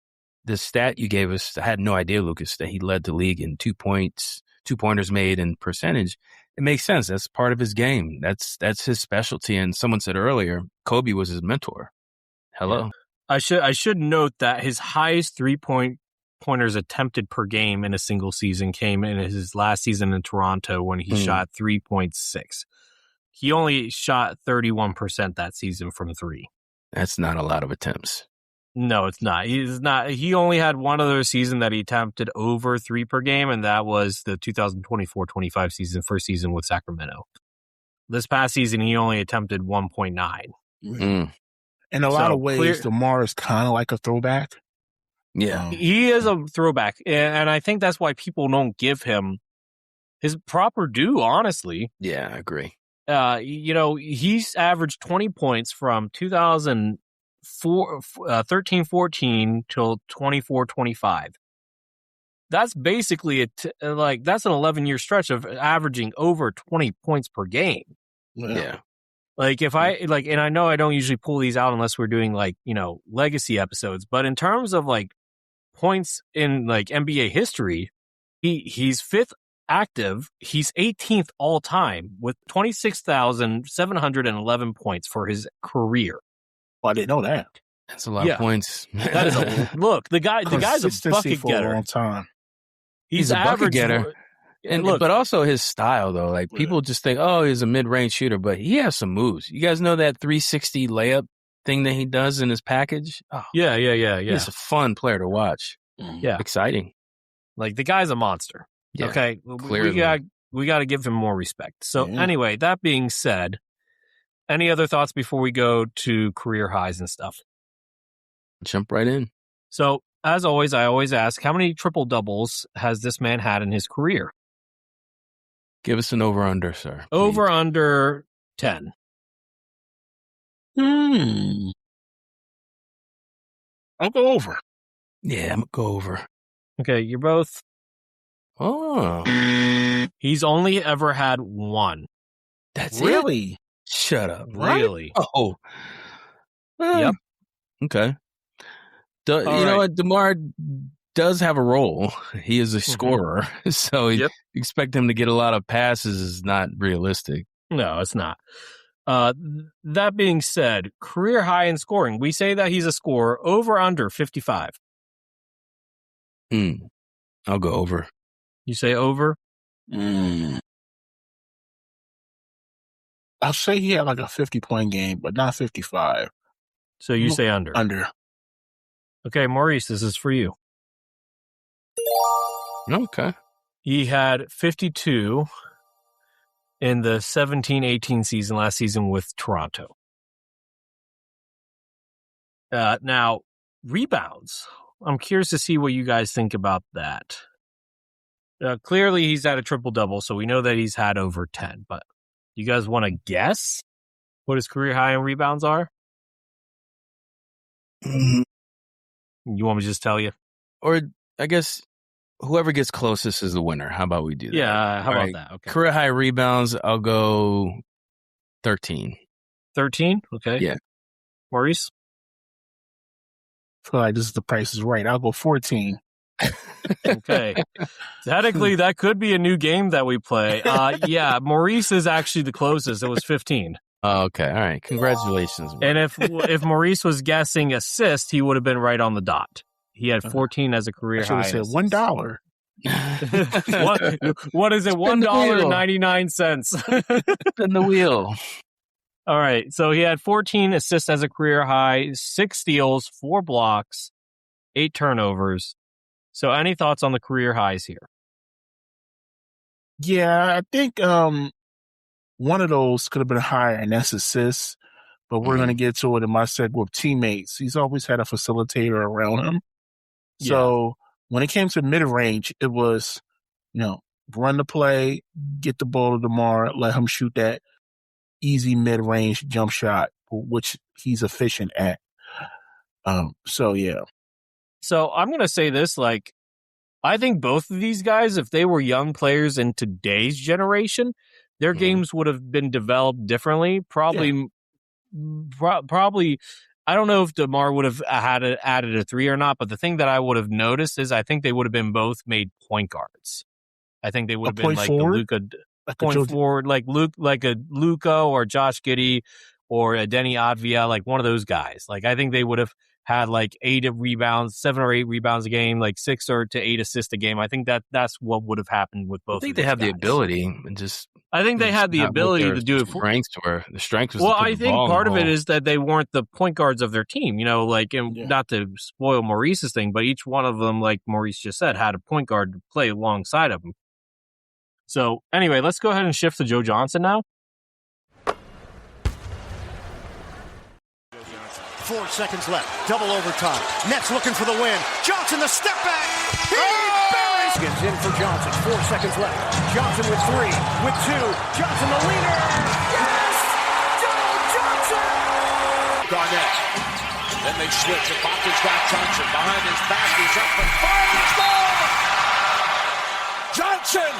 stat you gave us, I had no idea, Lucas, that he led the league in 2 points, 2-pointers made and percentage. It makes sense. That's part of his game. That's his specialty. And someone said earlier, Kobe was his mentor. Hello. Yeah. I should note that his highest 3-pointers attempted per game in a single season came in his last season in Toronto when he shot 3.6. He only shot 31% that season from three. That's not a lot of attempts. No, it's not. He only had one other season that he attempted over 3 per game, and that was the 2024-25 season, first season with Sacramento. This past season, he only attempted 1.9. In a lot of ways, DeMar is kind of like a throwback. Yeah. He is a throwback, and I think that's why people don't give him his proper due, honestly. Yeah, I agree. He's averaged 20 points from 13-14 till 24-25. That's basically that's an 11-year stretch of averaging over 20 points per game. Yeah. If and I know I don't usually pull these out unless we're doing legacy episodes, but in terms of points in NBA history, he's fifth active. He's 18th all time with 26,711 points for his career. Well, I didn't know that. That's a lot of points. That is the guy's a bucket getter. For a long time. He's a bucket getter. But also his style, though. People just think, oh, he's a mid-range shooter, but he has some moves. You guys know that 360 layup thing that he does in his package? Oh, yeah. He's a fun player to watch. Yeah. Exciting. The guy's a monster. Yeah, okay. Clearly. We got to give him more respect. So anyway, that being said, any other thoughts before we go to career highs and stuff? Jump right in. So, as always, I always ask, how many triple-doubles has this man had in his career? Give us an over-under, sir. Please. Over-under 10. I'll go over. Yeah, I'm going to go over. Okay, you're both. Oh, He's only ever had one. that's Really? it? Shut up. Really? What? Oh. Yep. Okay. All you know right. what? DeMar does have a role. He is a scorer. So expect him to get a lot of passes is not realistic. No, it's not. That being said, career high in scoring. We say that he's a scorer over under 55. I'll go over. You say over? I'll say he had like a 50-point game, but not 55. So you say under. Under. Okay, Maurice, this is for you. Okay. He had 52 in the 17-18 season, last season with Toronto. Now, rebounds. I'm curious to see what you guys think about that. Clearly, he's had a triple-double, so we know that he's had over 10. But you guys want to guess what his career high in rebounds are? You want me to just tell you? Or I guess whoever gets closest is the winner. How about we do that? Yeah, how about that? Okay. Career high rebounds, I'll go 13. 13? Okay. Yeah. Maurice? I feel like this is the Price is Right. I'll go 14. Okay. Technically, that could be a new game that we play. Yeah, Maurice is actually the closest. It was 15. Oh, okay. All right. Congratulations. And if Maurice was guessing assist, he would have been right on the dot. He had 14 as a career high. I should have said $1. What is it? $1.99. Spin the wheel. All right. So he had 14 assists as a career high, 6 steals, 4 blocks, 8 turnovers. So any thoughts on the career highs here? Yeah, I think one of those could have been higher, and that's assists. But we're going to get to it in my segment with teammates. He's always had a facilitator around him. So when it came to mid-range, it was, run the play, get the ball to DeMar, let him shoot that easy mid-range jump shot, which he's efficient at. So, yeah. So I'm going to say this, I think both of these guys, if they were young players in today's generation, their games would have been developed differently. Probably, I don't know if DeMar would have added a 3 or not, but the thing that I would have noticed is I think they would have been both made point guards. I think they would have been like forward? the Luka point forward, like a Luka or Josh Giddey or a Denny Advia, like one of those guys. Like I think they would have had like 7 or 8 rebounds a game, like 6 to 8 assists a game. I think that's what would have happened with both. I think they have the ability, and I think they had the ability to do it. The strength was. Well, I think part of it is that they weren't the point guards of their team. Not to spoil Maurice's thing, but each one of them, like Maurice just said, had a point guard to play alongside of him. So anyway, let's go ahead and shift to Joe Johnson now. 4 seconds left. Double overtime. Nets looking for the win. Johnson, the step back. He buries. In for Johnson. 4 seconds left. Johnson with 3, with 2. Johnson the leader. Yes! Joe Johnson! Garnett. Then they switch. Ibaka's got Johnson behind his back. He's up and fires. Johnson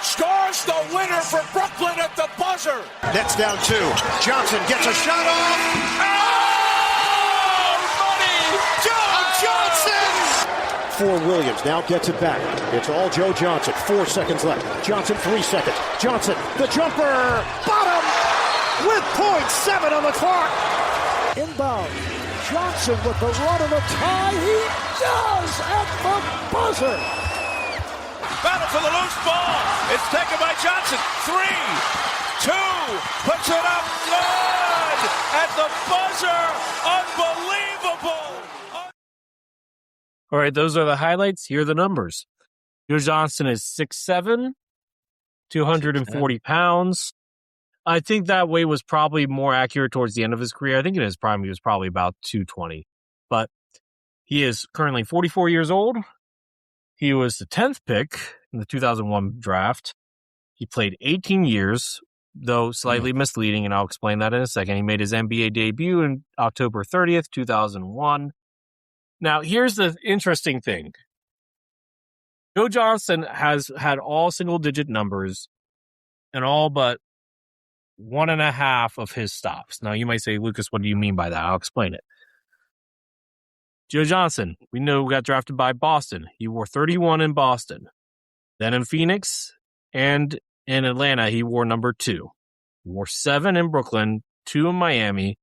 scores the winner for Brooklyn at the buzzer. Nets down 2. Johnson gets a shot off. Joe Johnson! For Williams, now gets it back. It's all Joe Johnson. 4 seconds left. Johnson, 3 seconds. Johnson, the jumper! Bottom! With .7 on the clock! Inbound. Johnson with the run of the tie. He does at the buzzer! Battle for the loose ball. It's taken by Johnson. 3, 2, puts it up. Good! At the buzzer. Unbelievable! All right, those are the highlights. Here are the numbers. Joe Johnson is 6'7", 240 pounds. I think that weight was probably more accurate towards the end of his career. I think in his prime, he was probably about 220. But he is currently 44 years old. He was the 10th pick in the 2001 draft. He played 18 years, though slightly misleading, and I'll explain that in a second. He made his NBA debut on October 30th, 2001. Now, here's the interesting thing. Joe Johnson has had all single-digit numbers and all but 1.5 of his stops. Now, you might say, Lucas, what do you mean by that? I'll explain it. Joe Johnson, we know, got drafted by Boston. He wore 31 in Boston. Then in Phoenix and in Atlanta, he wore number 2. He wore 7 in Brooklyn, 2 in Miami,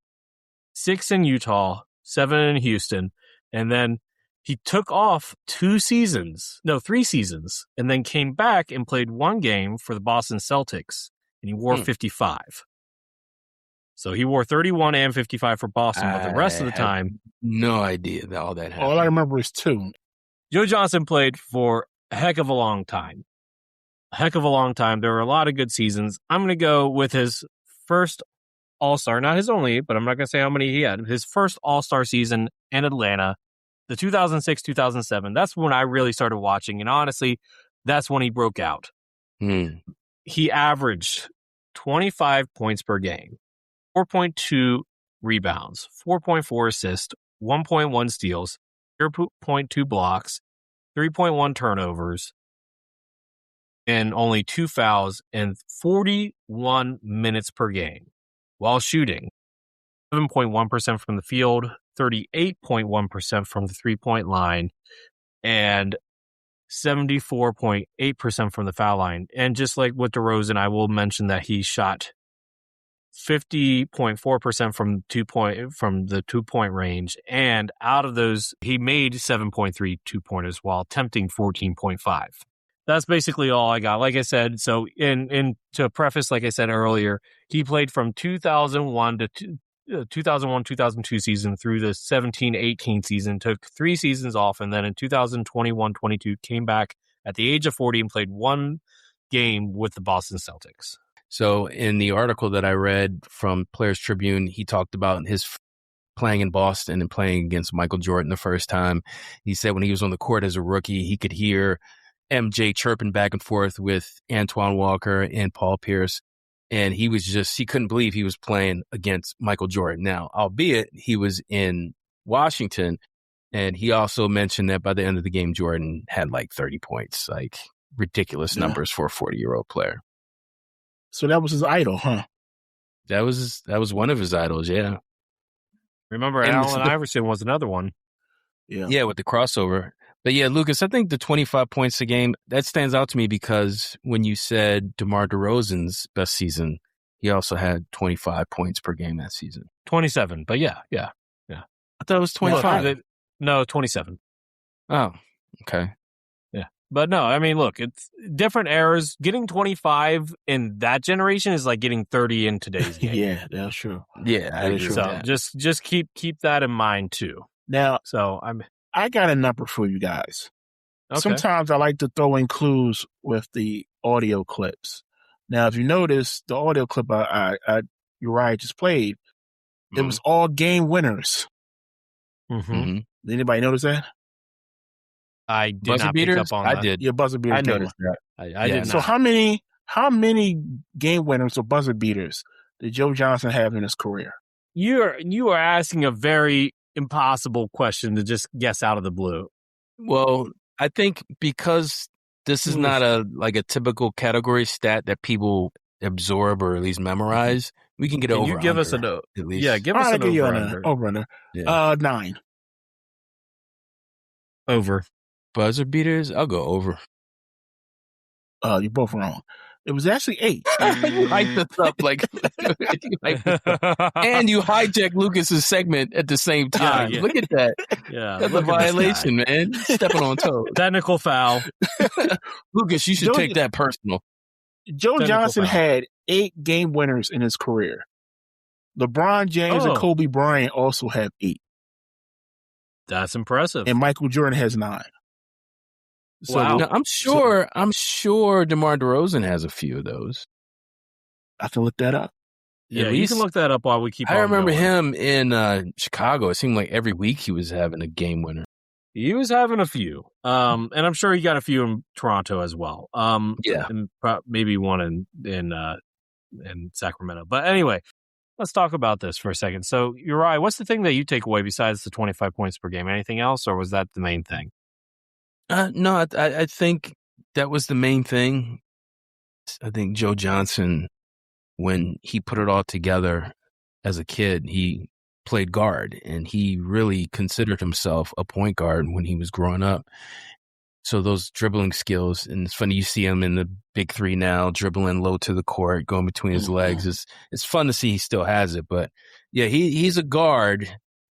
6 in Utah, 7 in Houston, and then he took off 3 seasons, and then came back and played 1 game for the Boston Celtics, and he wore 55. So he wore 31 and 55 for Boston, but the rest of the time... No idea that all that happened. All I remember is 2. Joe Johnson played for a heck of a long time. There were a lot of good seasons. I'm going to go with his first All-Star, not his only, but I'm not going to say how many he had. His first All-Star season in Atlanta, the 2006-2007. That's when I really started watching, and honestly, that's when he broke out. He averaged 25 points per game, 4.2 rebounds, 4.4 assists, 1.1 steals, 0.2 blocks, 3.1 turnovers, and only 2 fouls and 41 minutes per game while shooting 7.1% from the field, 38.1% from the three-point line, and 74.8% from the foul line. And just like with DeRozan, I will mention that he shot 50.4% from the 2-point range, and out of those, he made 7.3 2-pointers while attempting 14.5. That's basically all I got. Like I said, so to preface, like I said earlier, he played from 2001 to 2001-2002 season through the 17-18 season, took 3 seasons off, and then in 2021-22 came back at the age of 40 and played 1 game with the Boston Celtics. So in the article that I read from Players Tribune, he talked about his playing in Boston and playing against Michael Jordan the first time. He said when he was on the court as a rookie, he could hear MJ chirping back and forth with Antoine Walker and Paul Pierce. And he couldn't believe he was playing against Michael Jordan. Now, albeit he was in Washington, and he also mentioned that by the end of the game, Jordan had like 30 points, like ridiculous numbers for a 40-year-old player. So that was his idol, huh? That was one of his idols, yeah. Remember, Allen Iverson was another one. Yeah, with the crossover. But yeah, Lucas, I think the 25 points a game, that stands out to me because when you said DeMar DeRozan's best season, he also had 25 points per game that season. 27, but yeah. I thought it was 25. No, 27. Oh, okay. Yeah. But no, I mean, look, it's different eras. Getting 25 in that generation is like getting 30 in today's game. Yeah, that's true. Yeah, I agree with that. Just keep that in mind too. Now, so I got a number for you guys. Okay. Sometimes I like to throw in clues with the audio clips. Now, if you notice, the audio clip Uriah just played, it was all game winners. Mm-hmm. Did anybody notice that? I did not pick up on that. I did. Yeah, buzzer beaters. I noticed that. I did not. So how many game winners or buzzer beaters did Joe Johnson have in his career? You are asking a very impossible question to just guess out of the blue. Well, I think because this is not a typical category stat that people absorb or at least memorize, we can get over. You give us at least. Yeah, give us an over. Yeah. 9. Over. Buzzer beaters, I'll go over. You're both wrong. It was actually 8. You hyped us up and you hijacked Lucas's segment at the same time. Yeah. Look at that. Yeah, that's a violation, man. Stepping on toes. Technical foul. Lucas, you should take that personal. Joe Johnson had 8 game winners in his career. LeBron James and Kobe Bryant also have 8. That's impressive. And Michael Jordan has 9. So wow. Now, I'm sure DeMar DeRozan has a few of those. I can look that up. Yeah, you can look that up while we keep on I remember going. him in Chicago. It seemed like every week he was having a game winner. He was having a few. And I'm sure he got a few in Toronto as well. Yeah. And maybe one in Sacramento. But anyway, let's talk about this for a second. So, Uriah, what's the thing that you take away besides the 25 points per game? Anything else, or was that the main thing? No, I think that was the main thing. I think Joe Johnson, when he put it all together as a kid, he played guard, and he really considered himself a point guard when he was growing up. So those dribbling skills, and it's funny, you see him in the big three now, dribbling low to the court, going between his legs. It's fun to see he still has it. But yeah, he's a guard,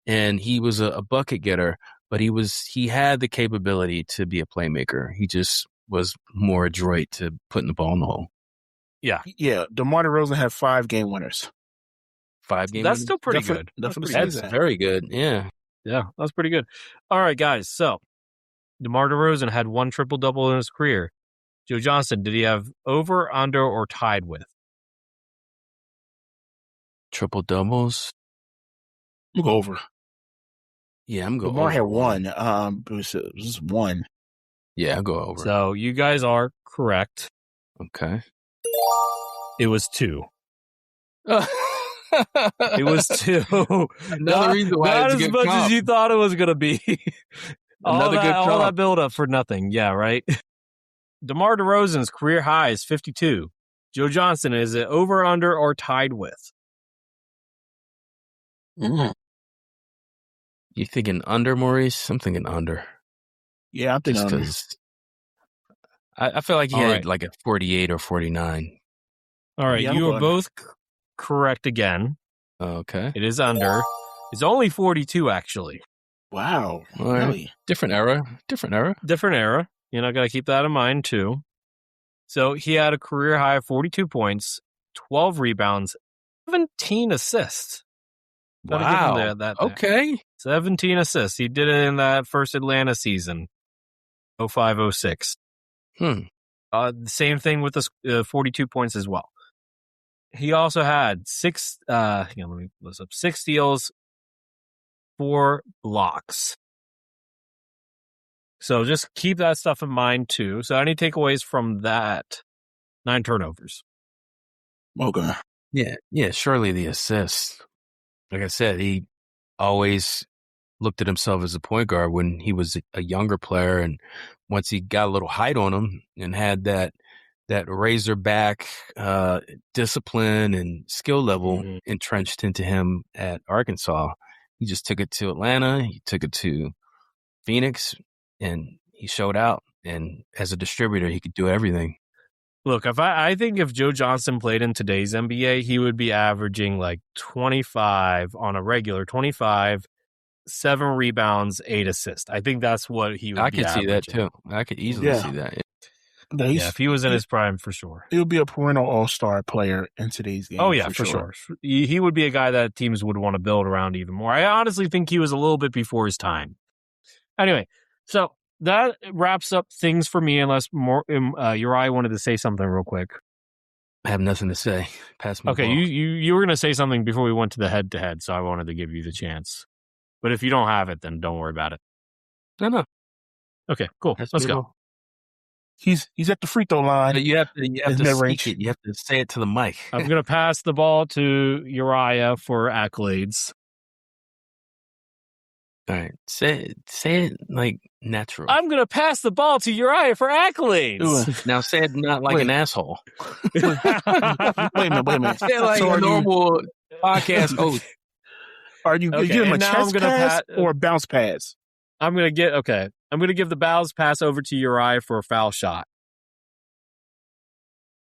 and he was a bucket getter, but he had the capability to be a playmaker. He just was more adroit to putting the ball in the hole. Yeah. Yeah. DeMar DeRozan had 5 game winners. 5 games. That's still pretty good. That's very good. Yeah. Yeah, that's pretty good. All right, guys. So DeMar DeRozan had 1 triple-double in his career. Joe Johnson, did he have over, under, or tied with? Triple doubles. We'll go over. Yeah, I'm going DeMar over. had 1. It was 1. Yeah, I'll go over. So you guys are correct. Okay. It was 2. It was 2. Another reason why not it's a as good much comp. as you thought it was going to be. all Another good that comp. build up for nothing. Yeah, right. DeMar DeRozan's career high is 52. Joe Johnson, is it over, under, or tied with? You thinking under, Maurice? I'm thinking under. Yeah, I'm thinking Just under. 'cause I feel like he All had right. like a 48 or 49. All right, Yeah, I'm you are going both correct again. Okay. It is under. It's only 42, actually. Wow. All right. Really? Different era. Different era. You know, got to keep that in mind, too. So he had a career high of 42 points, 12 rebounds, 17 assists. Gotta give him Wow. that. Okay. 17 assists. He did it in that first Atlanta season, 05-06. Same thing with the 42 points as well. He also had 6 steals, 4 blocks. So just keep that stuff in mind too. So any takeaways from that? 9 turnovers. Okay. Yeah. Surely the assists. Like I said, he always looked at himself as a point guard when he was a younger player, and once he got a little height on him and had that razorback discipline and skill level entrenched into him at Arkansas, he just took it to Atlanta. He took it to Phoenix, and he showed out. And as a distributor, he could do everything. Look, I think if Joe Johnson played in today's NBA, he would be averaging like 25 on a regular, 25, 7 rebounds, 8 assists. I think that's what he would be averaging. See that too. I could easily see that. Yeah, if he was in his prime, for sure. He would be a perennial all-star player in today's game. Oh, yeah, for sure. He would be a guy that teams would want to build around even more. I honestly think he was a little bit before his time. Anyway, so that wraps up things for me, unless Uriah wanted to say something real quick. I have nothing to say. Pass me the Okay, ball. you were going to say something before we went to the head-to-head, so I wanted to give you the chance. But if you don't have it, then don't worry about it. No. Okay, cool. Pass Let's me the go. ball. He's at the free throw line. But you have to His speak mid-range. it. You have to say it to the mic. I'm going to pass the ball to Uriah for accolades. All right. Say it like natural. I'm going to pass the ball to Uriah for accolades. Now say it not like an asshole. Wait a minute. Say it like So a are you- normal podcast host. Are you Okay, giving him a and now chest I'm gonna pass or a bounce pass? I'm going to give the bounce pass over to Uriah for a foul shot.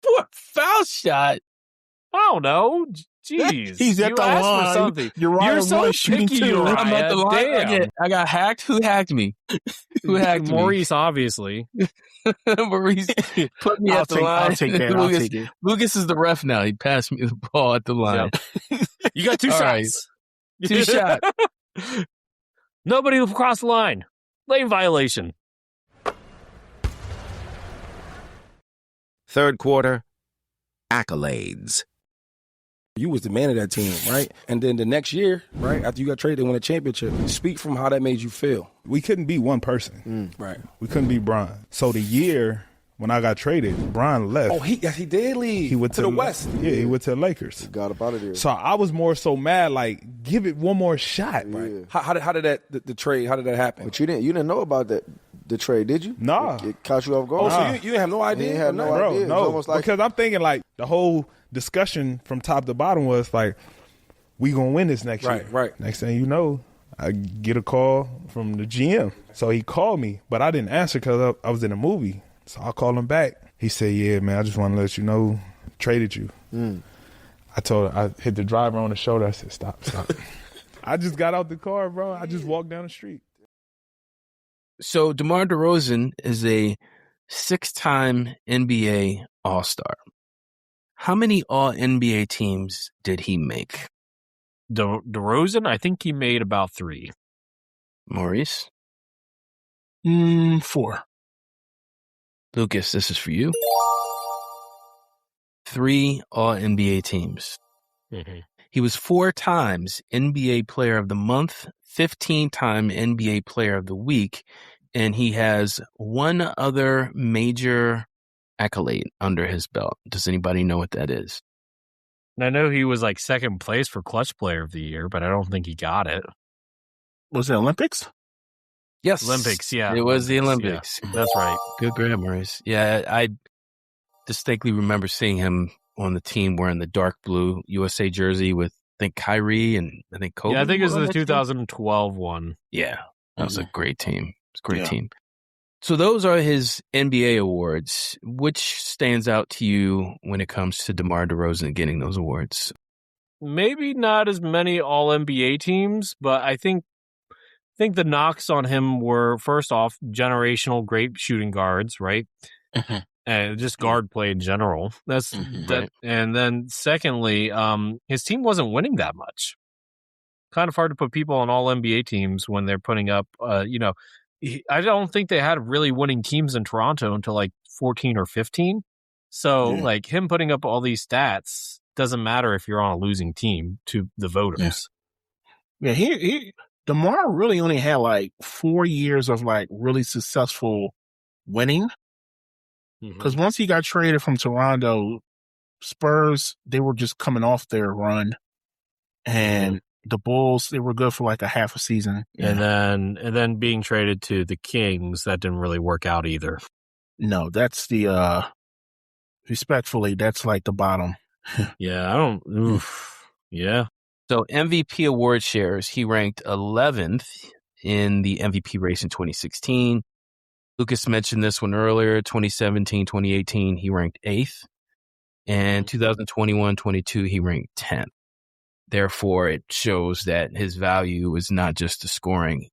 What foul shot? I don't know. Jeez. He's at you the asked line. for something. Uriah You're so one shooting picky, 2. Uriah. I'm at the line. Damn. I got hacked. Who hacked me? Who hacked Maurice, obviously. me? Maurice put me at the line. I'll take that. I'll take it. Lucas is the ref now. He passed me the ball at the line. You got 2 All shots. right. 2 shots. Nobody will cross the line. Lane violation. Third quarter, accolades. You was the man of that team, right? And then the next year, right, after you got traded and won a championship, speak from how that made you feel. We couldn't be one person. Right. We couldn't be Brian. So the year when I got traded, Brian left. Oh, he did leave. He went to the West. Yeah, he went to the Lakers. Got up out of there. So I was more so mad, like, give it one more shot. Right. How did that the trade? How did that happen? But you didn't know about that the trade, did you? Nah. It caught you off guard. Oh, so you didn't have no idea? You had no Bro, idea. It was no, almost like, because I'm thinking like the whole discussion from top to bottom was like, we gonna win this next year. Right. Next thing you know, I get a call from the GM. So he called me, but I didn't answer because I was in a movie. So I called him back. He said, yeah, man, I just want to let you know, traded you. I hit the driver on the shoulder. I said, stop. I just got out the car, bro. I just walked down the street. So DeMar DeRozan is a 6-time NBA All-Star. How many All-NBA teams did he make? DeRozan, I think he made about 3. Maurice? 4. Lucas, this is for you. 3 All-NBA teams. Mm-hmm. He was 4 times NBA Player of the Month, 15-time NBA Player of the Week, and he has one other major accolade under his belt. Does anybody know what that is? And I know he was like second place for Clutch Player of the Year, but I don't think he got it. Was it Olympics? Yes. Olympics, yeah. It was the Olympics. Yeah, that's right. Good grab, Maurice. Yeah, I distinctly remember seeing him on the team wearing the dark blue USA jersey with, I think, Kyrie and I think Kobe. Yeah, I think it was the team. 2012 one. Yeah, that was a great team. It was a great team. So those are his NBA awards. Which stands out to you when it comes to DeMar DeRozan getting those awards? Maybe not as many All-NBA teams, but I think the knocks on him were, first off, generational great shooting guards, right? And just guard play in general. That's Right. And then secondly, his team wasn't winning that much. Kind of hard to put people on all NBA teams when they're putting up, I don't think they had really winning teams in Toronto until like 14 or 15. So like him putting up all these stats doesn't matter if you're on a losing team to the voters. Yeah, DeMar really only had like 4 years of like really successful winning. Because once he got traded from Toronto, Spurs, they were just coming off their run. And the Bulls, they were good for like a half a season. And then being traded to the Kings, that didn't really work out either. No, that's respectfully, that's like the bottom. Yeah, yeah. So MVP award shares, he ranked 11th in the MVP race in 2016. Lucas mentioned this one earlier, 2017, 2018, he ranked 8th. And 2021-22, he ranked 10th. Therefore, it shows that his value is not just the scoring.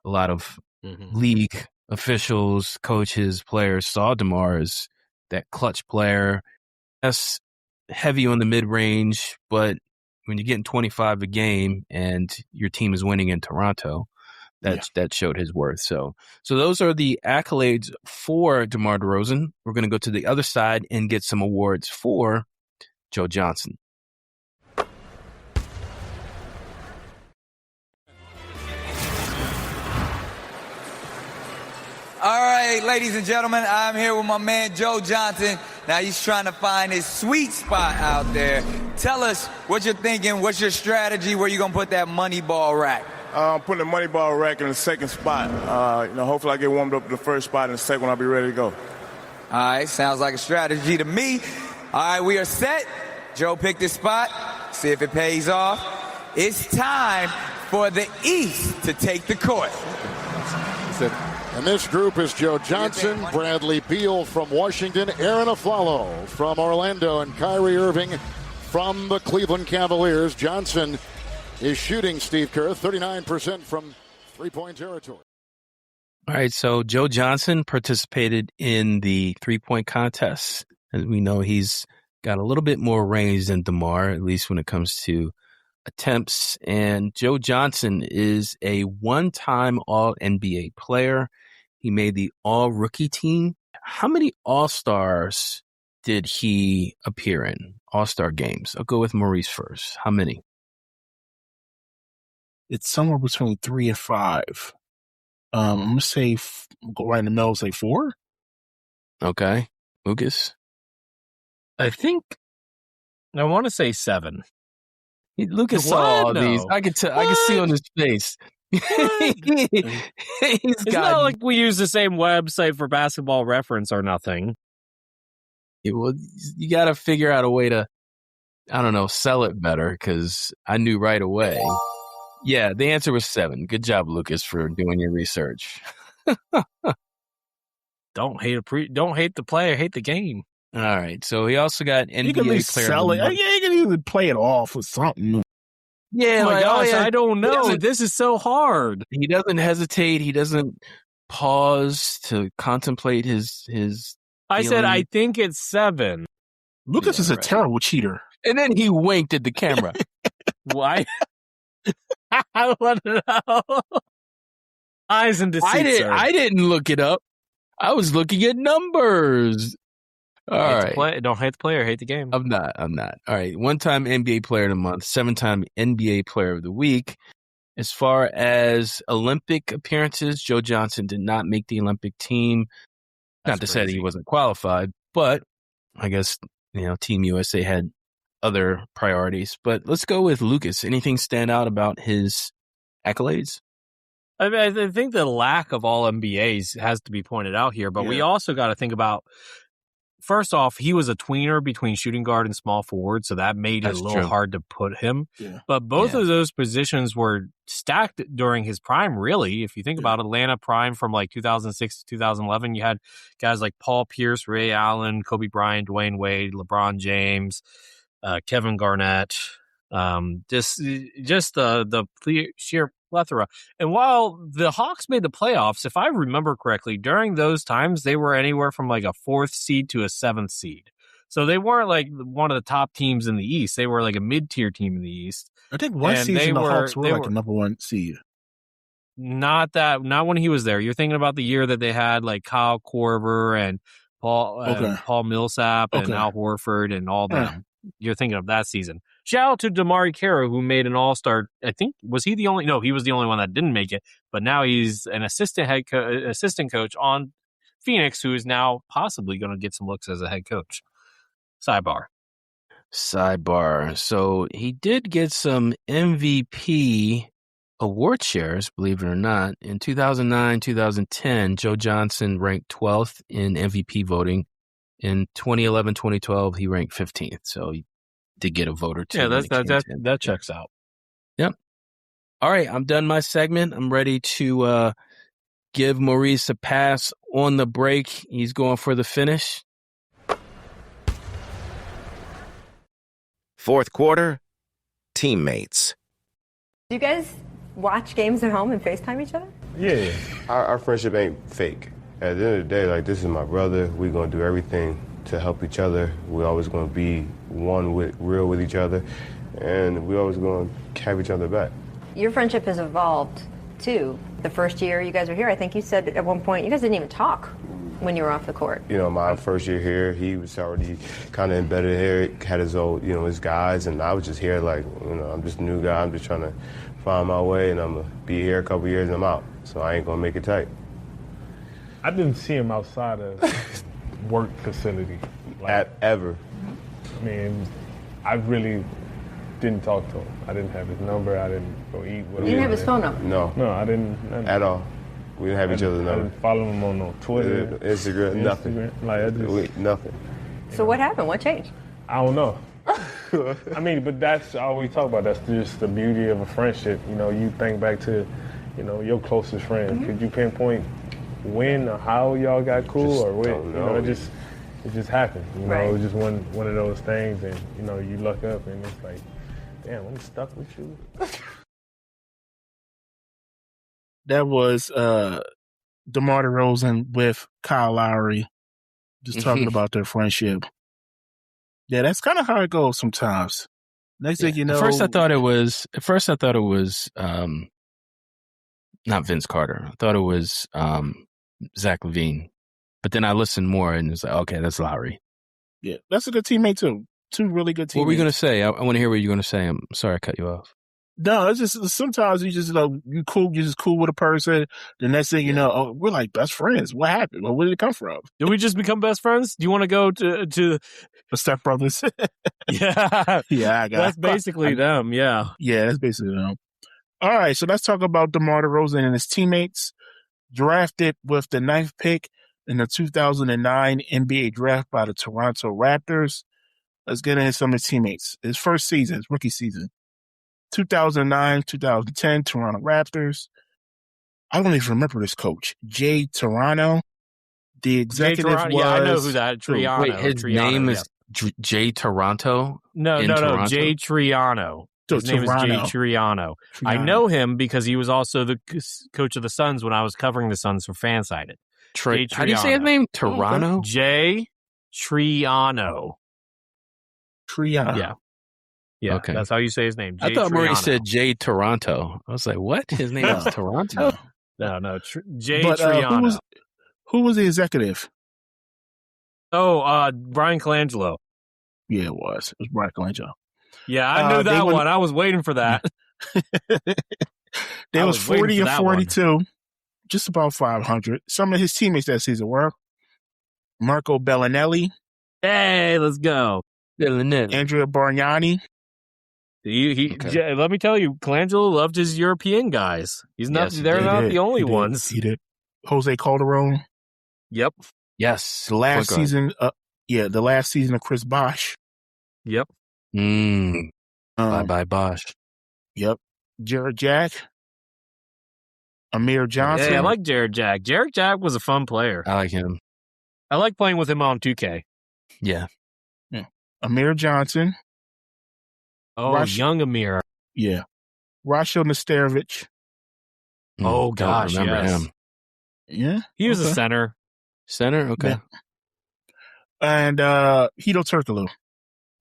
A lot of league officials, coaches, players saw DeMar as that clutch player. That's heavy on the mid-range, but when you're getting 25 a game and your team is winning in Toronto, that showed his worth. So those are the accolades for DeMar DeRozan. We're going to go to the other side and get some awards for Joe Johnson. All right, ladies and gentlemen, I'm here with my man Joe Johnson. Now he's trying to find his sweet spot out there. Tell us what you're thinking, what's your strategy, where you gonna put that money ball rack? I'm putting the money ball rack in the second spot. Hopefully I get warmed up to the first spot, and the second one I'll be ready to go. All right, sounds like a strategy to me. All right, we are set. Joe picked his spot. See if it pays off. It's time for the East to take the court. And this group is Joe Johnson, Bradley Beal from Washington, Aaron Aflalo from Orlando, and Kyrie Irving from the Cleveland Cavaliers. Johnson is shooting, Steve Kerr, 39% from three-point territory. All right, so Joe Johnson participated in the three-point contest. As we know, he's got a little bit more range than DeMar, at least when it comes to attempts. And Joe Johnson is a one-time All-NBA player. He made the All-Rookie team. How many All-Stars did he appear in? All-Star games. I'll go with Maurice first. How many? It's somewhere between 3 and 5. I'm going to say, go right in the middle, say 4. Okay. Lucas? I want to say 7. Lucas saw all these. I could see on his face. It's not like we use the same website for Basketball Reference or nothing. Well, you got to figure out a way to, I don't know, sell it better, because I knew right away. Yeah, the answer was 7. Good job, Lucas, for doing your research. Don't hate the player, hate the game. All right, so he also got NBA You can at least player sell of it. the month. Yeah, you can even play it off with something. Yeah, Oh my like, gosh, yeah, I don't know. This is so hard. He doesn't hesitate. He doesn't pause to contemplate his I said, feelings. I think it's 7. Lucas is a terrible cheater. And then he winked at the camera. Why? I want to know. Eyes and deceit, sir. I didn't look it up. I was looking at numbers. All right. Don't hate the player, hate the game. I'm not. All right. 1-time NBA player of the month, 7-time NBA player of the week. As far as Olympic appearances, Joe Johnson did not make the Olympic team. Not to say that he wasn't qualified, but I guess, Team USA had other priorities. But let's go with Lucas. Anything stand out about his accolades? I mean, I think the lack of all NBAs has to be pointed out here, but we also got to think about, first off, he was a tweener between shooting guard and small forward, so that made it a little hard to put him. Yeah. But both of those positions were stacked during his prime, really. If you think about Atlanta prime from like 2006 to 2011, you had guys like Paul Pierce, Ray Allen, Kobe Bryant, Dwayne Wade, LeBron James, Kevin Garnett, just the sheer plethora. And while the Hawks made the playoffs, if I remember correctly, during those times, they were anywhere from like a 4th seed to a 7th seed. So they weren't like one of the top teams in the East. They were like a mid-tier team in the East. I think one season the Hawks were like a number 1 seed. Not when he was there. You're thinking about the year that they had like Kyle Korver and Paul Millsap and Al Horford and all them. You're thinking of that season. Shout out to DeMar DeRozan, who made an All-Star. I think, was he the only? No, he was the only one that didn't make it. But now he's an assistant coach on Phoenix, who is now possibly going to get some looks as a head coach. Sidebar. So he did get some MVP award shares, believe it or not. In 2009, 2010, Joe Johnson ranked 12th in MVP voting. In 2011, 2012, he ranked 15th. So he did get a vote or two. Yeah, that checks out. Yep. All right, I'm done my segment. I'm ready to give Maurice a pass on the break. He's going for the finish. Fourth quarter, teammates. Do you guys watch games at home and FaceTime each other? Yeah. Our friendship ain't fake. At the end of the day, like, this is my brother. We're going to do everything to help each other. We're always going to be real with each other, and we're always going to have each other back. Your friendship has evolved, too. The first year you guys were here, I think you said at one point you guys didn't even talk when you were off the court. My first year here, he was already kind of embedded here, had his old, his guys, and I was just here like, I'm just a new guy. I'm just trying to find my way, and I'm going to be here a couple years and I'm out. So I ain't going to make it tight. I didn't see him outside of work facility. Ever. I mean, I really didn't talk to him. I didn't have his number. I didn't go eat with him. You didn't have his phone number? No, I didn't. At all. We didn't have each other's number. I didn't follow him on no Twitter. Instagram, nothing. Nothing. So what happened? What changed? I don't know. I mean, but that's all we talk about. That's just the beauty of a friendship. You think back to, your closest friend. Mm-hmm. Could you pinpoint when or how y'all got cool or when? It just happened. It was just one of those things, and you look up and it's like, damn, I'm stuck with you. That was DeMar DeRozan with Kyle Lowry, just talking about their friendship. Yeah, that's kind of how it goes sometimes. Next thing you know, At first I thought it was not Vince Carter. I thought it was Zach LaVine. But then I listened more and it's like, okay, that's Lowry. Yeah, that's a good teammate too. Two really good teammates. What were you going to say? I want to hear what you're going to say. I'm sorry I cut you off. No, it's just sometimes you just you're just cool with a person. The next thing you know, we're like best friends. What happened? Well, where did it come from? Did we just become best friends? Do you want to go to the Step Brothers? Yeah, yeah, that's basically them. Yeah, that's basically them. All right, so let's talk about DeMar DeRozan and his teammates. Drafted with the 9th pick in the 2009 NBA draft by the Toronto Raptors. Let's get into some of his teammates. His first season, his rookie season, 2009, 2010, Toronto Raptors. I don't even remember this coach, Jay Triano. The executive was... Yeah, I know who that, Triano. Wait, his name is Jay Toronto? No, Jay Triano. His name is Jay Triano. I know him because he was also the coach of the Suns when I was covering the Suns for Fansided. How do you say his name? Toronto? Jay Triano. Triano. Yeah, okay. That's how you say his name. Jay I thought Triano. Murray said Jay Toronto. I was like, what? His name is Toronto? No. Jay Triano. Who was the executive? Oh, Brian Colangelo. Yeah, it was. It was Brian Colangelo. Yeah, I knew that one. I was waiting for that. They was 40 and 42, just about 500. Some of his teammates that season were Marco Bellinelli. Hey, let's go. Bellinelli. Andrea Bargnani. Let me tell you, Colangelo loved his European guys. They're not the only ones. He did. Jose Calderon. Yep. Yes. The last season. The last season of Chris Bosh. Yep. Bye Bosh. Yep. Jared Jack. Amir Johnson. Yeah, I like Jared Jack. Jared Jack was a fun player. I like him. I like playing with him on 2K. Yeah. Amir Johnson. Oh, young Amir. Yeah. Rasho Nesterovic. Oh, gosh, remember him. Yeah. He was a center. Center? Okay. Yeah. And Hito Turkoglu.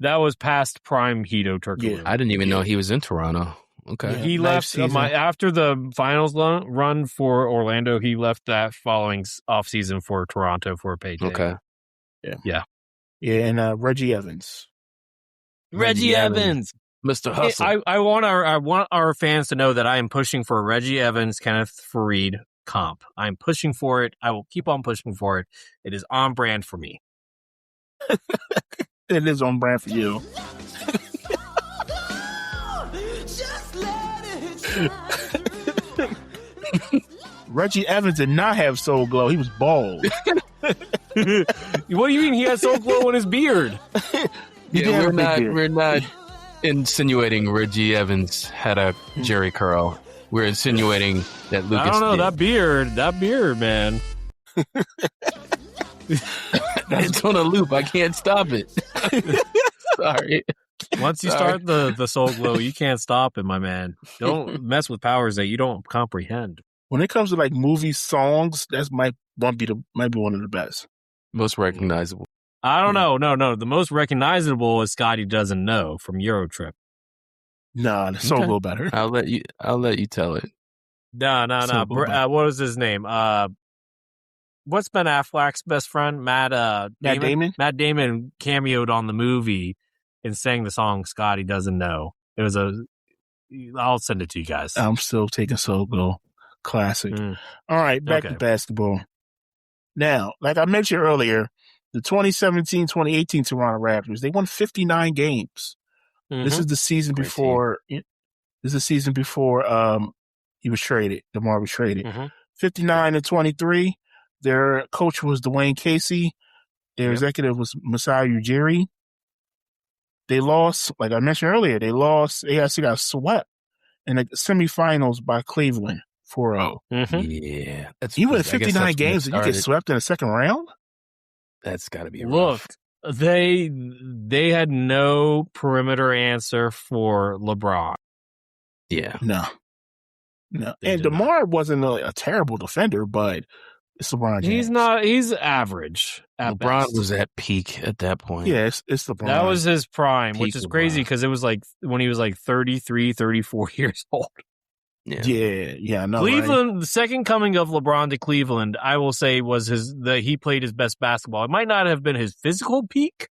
That was past prime Hito Turkoglu. Yeah. I didn't even know he was in Toronto. Okay. Yeah, he left after the finals run for Orlando. He left that following offseason for Toronto for a payday. Okay. Yeah. And Reggie Evans. Reggie Evans. Mr. Hustle. I want our fans to know that I am pushing for a Reggie Evans, Kenneth Faried comp. I'm pushing for it. I will keep on pushing for it. It is on brand for me. It is on brand for you. Reggie Evans did not have soul glow. He was bald. What do you mean he had soul glow in his beard? We're not insinuating Reggie Evans had a Jerry curl. We're insinuating that Lucas I don't know, did. that beard, man. It's on a loop. I can't stop it. Sorry. Once you start the soul glow, you can't stop it, my man. Don't mess with powers that you don't comprehend. When it comes to like movie songs, that might be one of the best. Most recognizable. I don't know. No. The most recognizable is Scotty Doesn't Know from Eurotrip. Nah, the soul glow better. I'll let you tell it. No. What was his name? What's Ben Affleck's best friend? Matt Damon? Matt Damon cameoed on the movie and sang the song Scotty Doesn't Know. It was I'll send it to you guys. I'm still taking soul glow. Classic. All right, back to basketball. Now, like I mentioned earlier, the 2017-2018 Toronto Raptors, they won 59 games. Mm-hmm. This is the season before. This is the season before he was traded. DeMar was traded. 59-23. Their coach was Dwayne Casey. Their executive was Masai Ujiri. They lost, like I mentioned earlier. They actually got swept in the semifinals by Cleveland 4-0. Yeah, you win 59 games and you get swept in the second round. That's got to be rough. Look, they had no perimeter answer for LeBron. Yeah, no. And DeMar wasn't a terrible defender, but it's LeBron James. He's average. LeBron was at peak at that point. Yeah, it's LeBron. That was his prime, Peak which is LeBron. crazy because it was like when he was like 33, 34 years old. Yeah, no. Cleveland, right? The second coming of LeBron to Cleveland, I will say, was he played his best basketball. It might not have been his physical peak,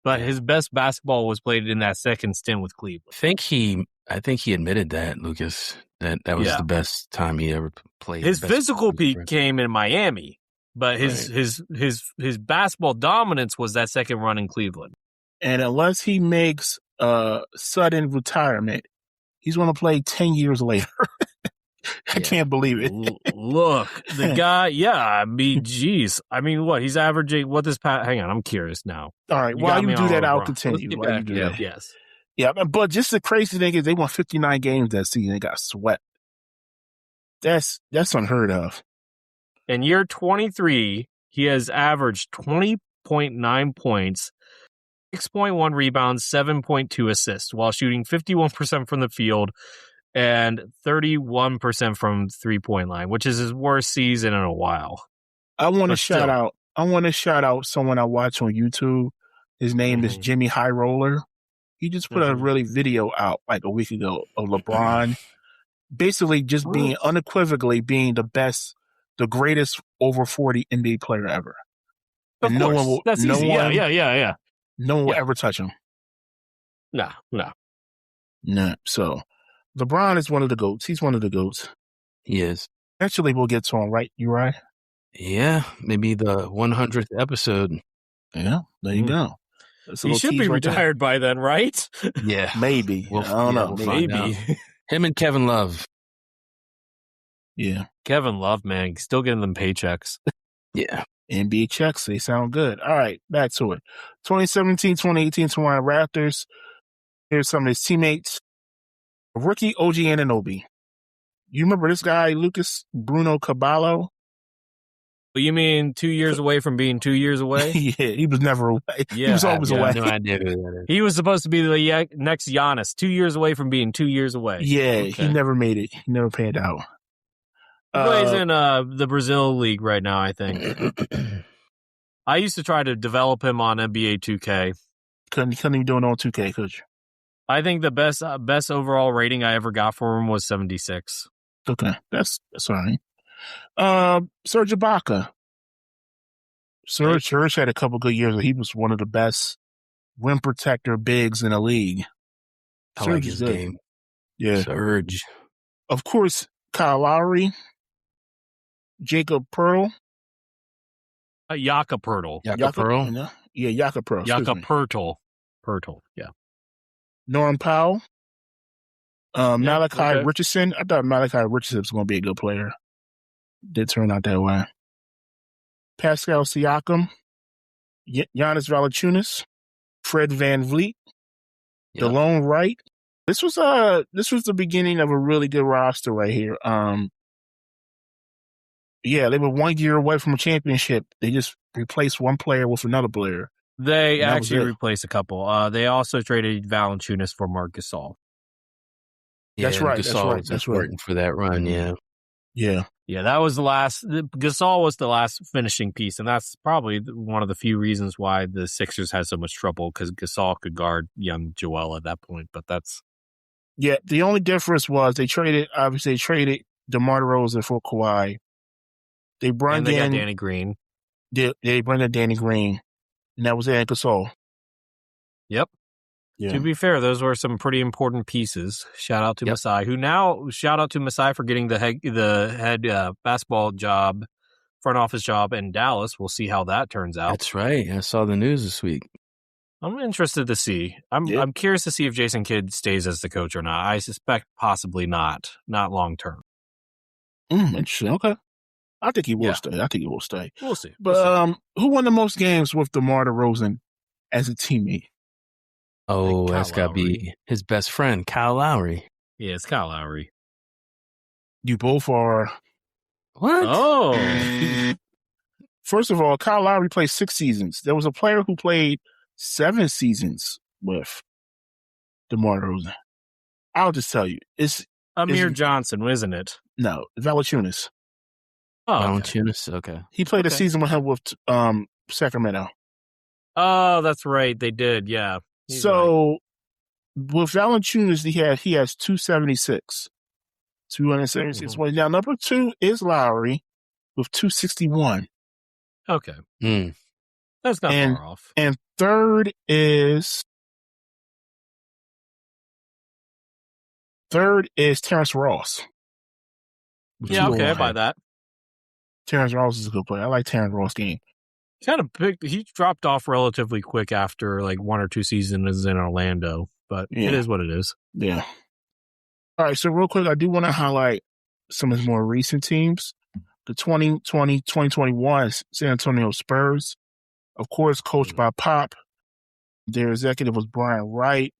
but his best basketball was played in that second stint with Cleveland. I think he admitted that, Lucas, that was the best time he ever played. His physical peak came in Miami, but his basketball dominance was that second run in Cleveland. And unless he makes a sudden retirement, He's going to play 10 years later. I can't believe it. Look, the guy, I mean, geez. I mean, what? He's averaging, hang on, I'm curious now. All right, while you do that, I'll continue. While you do that. Yes. Yeah, but just the crazy thing is they won 59 games that season. They got swept. That's unheard of. In year 23, he has averaged 20.9 points, 6.1 rebounds, 7.2 assists, while shooting 51% from the field and 31% from three-point line, which is his worst season in a while. I want to shout out someone I watch on YouTube. His name is Jimmy High Roller. He just put a really video out like a week ago of LeBron basically just being unequivocally being the greatest over 40 NBA player ever. Of and course. no one will, That's no easy. one, Yeah. No one will ever touch him. No. No. So LeBron is one of the GOATs. He's one of the GOATs. He is. Eventually we'll get to him, right? You right? Yeah, maybe the 100th episode. Yeah, there you go. He should be retired by then, right? Yeah. Maybe. I don't know. Maybe. Him and Kevin Love. Yeah. Kevin Love, man, he's still getting them paychecks. Yeah. NBA checks, they sound good. All right, back to it. 2017, 2018 Toronto Raptors. Here's some of his teammates. Rookie OG Anunoby. You remember this guy, Lucas Bruno Caballo? You mean 2 years away from being 2 years away? Yeah, he was never away. Yeah, he was always away. No idea who that is. He was supposed to be the next Giannis, 2 years away from being 2 years away. Yeah, He never made it. He never panned out. He plays in the Brazil league right now, I think. I used to try to develop him on NBA 2K. Couldn't even do it on 2K, could you? I think the best overall rating I ever got for him was 76. Okay, that's all right. Serge Ibaka. Serge had a couple good years. He was one of the best rim protector bigs in the league. I like his game. Yeah. Serge. Of course, Kyle Lowry, Jacob Pearl. Jakob Pertl. Jakob Pearl? Yeah, Jakob Pearl. Jakob Pertl. Pertl, yeah. Norm Powell. Malachi Richardson. I thought Malachi Richardson was going to be a good player. Did turn out that way. Pascal Siakam, Giannis Valanciunas, Fred VanVleet, DeLone Wright. This was the beginning of a really good roster right here. They were 1 year away from a championship. They just replaced one player with another player. They actually replaced a couple. They also traded Valanciunas for Marc Gasol. That's right. Gasol was important for that run. Yeah. Yeah, that was the last. Gasol was the last finishing piece, and that's probably one of the few reasons why the Sixers had so much trouble, because Gasol could guard young Joel at that point. But that's the only difference was they traded DeMar DeRozan for Kawhi. They got Danny Green. They brought in Danny Green, and that was it. Gasol. Yep. Yeah. To be fair, those were some pretty important pieces. Shout out to Masai, shout out to Masai for getting the head basketball job, front office job in Dallas. We'll see how that turns out. That's right. I saw the news this week. I'm interested to see. I'm curious to see if Jason Kidd stays as the coach or not. I suspect possibly not long term. Interesting. Okay. I think he will stay. We'll see. But who won the most games with DeMar DeRozan as a teammate? Oh, that's got to be his best friend, Kyle Lowry. Yeah, it's Kyle Lowry. You both are. What? Oh. First of all, Kyle Lowry played 6 seasons. There was a player who played 7 seasons with DeMar DeRozan. I'll just tell you. It's Amir Johnson, isn't it? No, Valanciunas. Oh, Valanciunas, okay. He played a season with him with Sacramento. Oh, that's right. They did, yeah. With Valanciunas, he has 276. 276. Mm-hmm. Well, now, number 2 is Lowry with 261. Okay. That's not far off. And third is Terrence Ross. Yeah, okay, I buy that. Terrence Ross is a good player. I like Terrence Ross' game. He dropped off relatively quick after like 1 or 2 seasons in Orlando, but it is what it is. Yeah. All right, so real quick, I do want to highlight some of his more recent teams. The 2020-2021 San Antonio Spurs, of course, coached by Pop. Their executive was Brian Wright.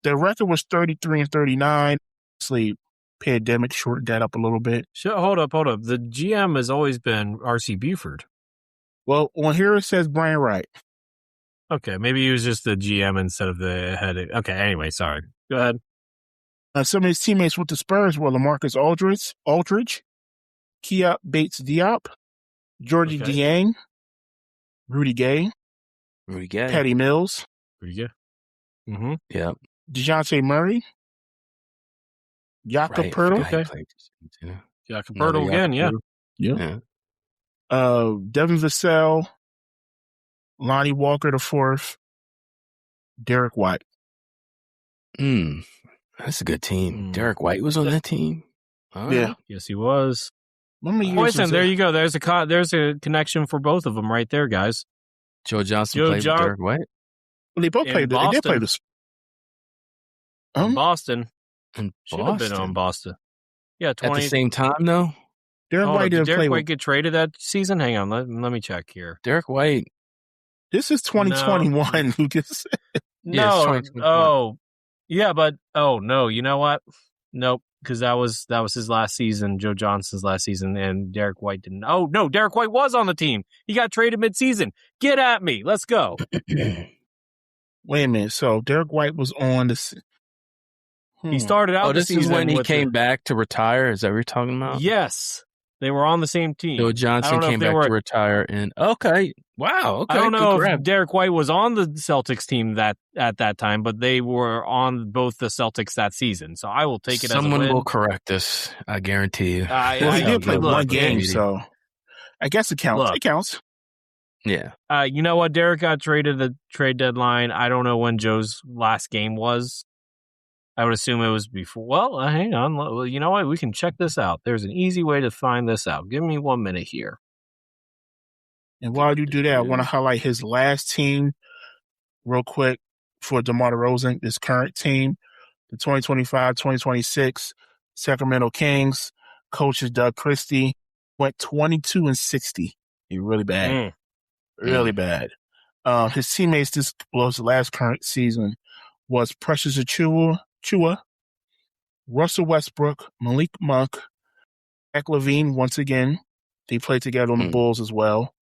Their record was 33-39. Obviously, pandemic shortened that up a little bit. Hold up. The GM has always been R.C. Buford. Well, on here it says Brian Wright. Okay, maybe he was just the GM instead of the head. Okay, anyway, sorry. Go ahead. Some of his teammates with the Spurs were LaMarcus Aldridge, Kia Bates-Diop, Georgie Dieng, Rudy Gay, Patty Mills, Mm-hmm. Yeah. DeJounte Murray, Jakob Poeltl. Jakob Poeltl again, yeah. Devin Vassell, Lonnie Walker IV, Derek White. That's a good team. Derek White was on that team. Yeah. Yes, he was. Listen, there you go. There's a connection for both of them right there, guys. Joe Johnson played with Derek White. Well, they both played. They did play this. Boston. And should have been on Boston. Yeah, 20. At the same time, though. Derek White didn't play. Derek White get traded that season? Hang on, let me check here. Derek White. This is 2021, Lucas. No. Oh, yeah, but no. You know what? Nope. Because that was his last season, Joe Johnson's last season, and Derek White didn't. Oh no, Derek White was on the team. He got traded mid-season. Get at me. Let's go. Wait a minute. So Derek White was on this. He started out. This is when he came back to retire. Is that what you're talking about? Yes, they were on the same team. Joe Johnson came back to retire, and wow. Okay, I don't know if Derek White was on the Celtics team at that time, but they were on both the Celtics that season. So I will take it as a win. Someone will correct us. I guarantee you. He did play one game, so I guess it counts. It counts. Yeah. You know what? Derek got traded at the trade deadline. I don't know when Joe's last game was. I would assume it was before. Well, hang on. Well, you know what? We can check this out. There's an easy way to find this out. Give me 1 minute here. And while you do that, I want to highlight his last team real quick for DeMar DeRozan, his current team, the 2025-2026 Sacramento Kings. Coach is Doug Christie. Went 22-60. Really bad. Really bad. His teammates this was the last current season was Precious Achua, Russell Westbrook, Malik Monk, Zach LaVine once again. They played together on the Bulls as well.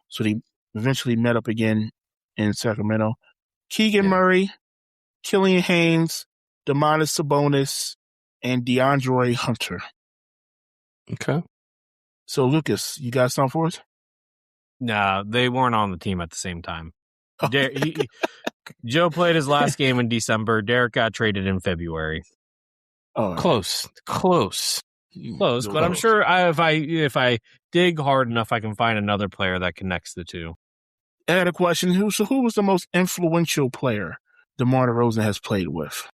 So they eventually met up again in Sacramento. Keegan Murray, Killian Haynes, Domantas Sabonis, and DeAndre Hunter. Okay. So, Lucas, you got something for us? Nah, they weren't on the team at the same time. Joe played his last game in December. Derek got traded in February. Oh, close. But I'm sure if I dig hard enough, I can find another player that connects the two. I had a question. Who was the most influential player DeMar DeRozan has played with?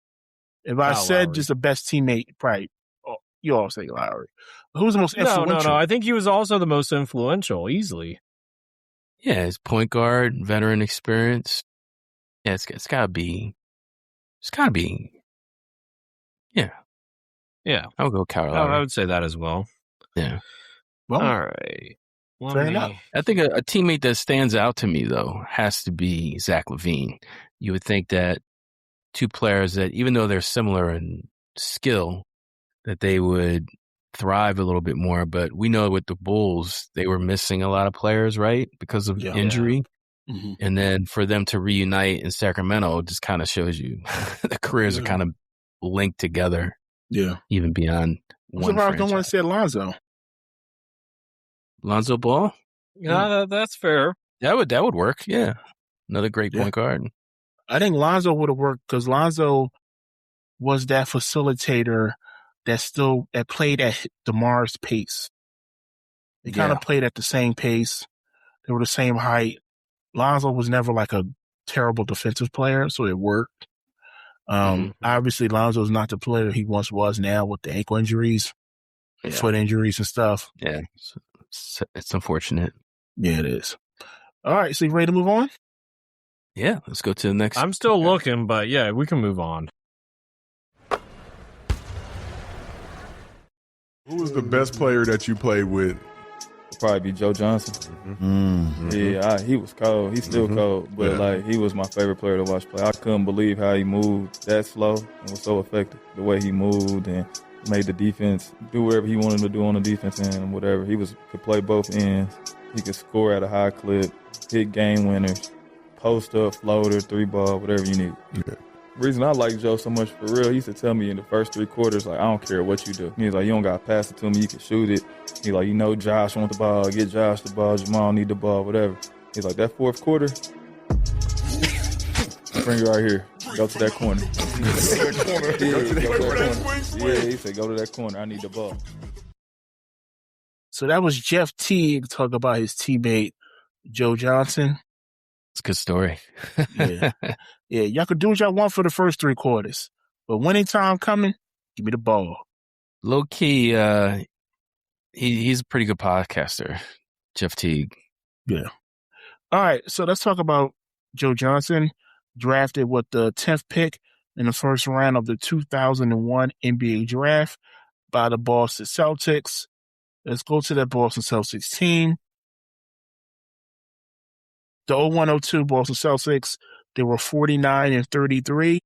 If I said Lowry. just the best teammate, probably you all say Lowry. Who's the most influential? No. I think he was also the most influential, easily. Yeah, his point guard, veteran experience. Yeah, it's gotta be. Yeah. Yeah. I would go Kyle I would say that as well. Yeah. Well, all right. Fair enough. I think a teammate that stands out to me, though, has to be Zach LaVine. You would think that two players that, even though they're similar in skill, that they would thrive a little bit more. But we know with the Bulls, they were missing a lot of players, right? Because of injury. Yeah. Mm-hmm. And then for them to reunite in Sacramento just kind of shows you the careers are kind of linked together. Yeah. Even beyond one I franchise. don't want to say Lonzo Ball? Yeah, that's fair. That would work. Yeah. Another great point guard. I think Lonzo would have worked because Lonzo was that facilitator that played at DeMar's pace. They kind of played at the same pace. They were the same height. Lonzo was never like a terrible defensive player, so it worked. Obviously, Lonzo's not the player he once was now with the ankle injuries, foot injuries and stuff. Yeah, it's unfortunate. Yeah, it is. All right, so you ready to move on? Yeah, let's go to the next. I'm still looking, but yeah, we can move on. Who was the best player that you played with? Probably be Joe Johnson. Yeah, he was cold. He's still cold, but like he was my favorite player to watch play. I couldn't believe how he moved that slow and was so effective. The way he moved and made the defense do whatever he wanted to do on the defense end and whatever. He could play both ends. He could score at a high clip, hit game winners, post up, floater, 3-ball, whatever you need. Yeah. The reason I like Joe so much for real, he used to tell me in the first 3 quarters, like, I don't care what you do. He's like, you don't got to pass it to me, you can shoot it. He's like, Josh want the ball, get Josh the ball, Jamal need the ball, whatever. He's like, that 4th quarter, bring it right here. Go to that corner. Yeah, he said, go to that corner, I need the ball. So that was Jeff Teague talking about his teammate, Joe Johnson. It's a good story. Yeah, y'all could do what y'all want for the first 3 quarters. But winning time coming, give me the ball. Low key, he's a pretty good podcaster, Jeff Teague. Yeah. All right, so let's talk about Joe Johnson, drafted with the 10th pick in the first round of the 2001 NBA draft by the Boston Celtics. Let's go to that Boston Celtics team. The 01-02 Boston Celtics, they were 49-33.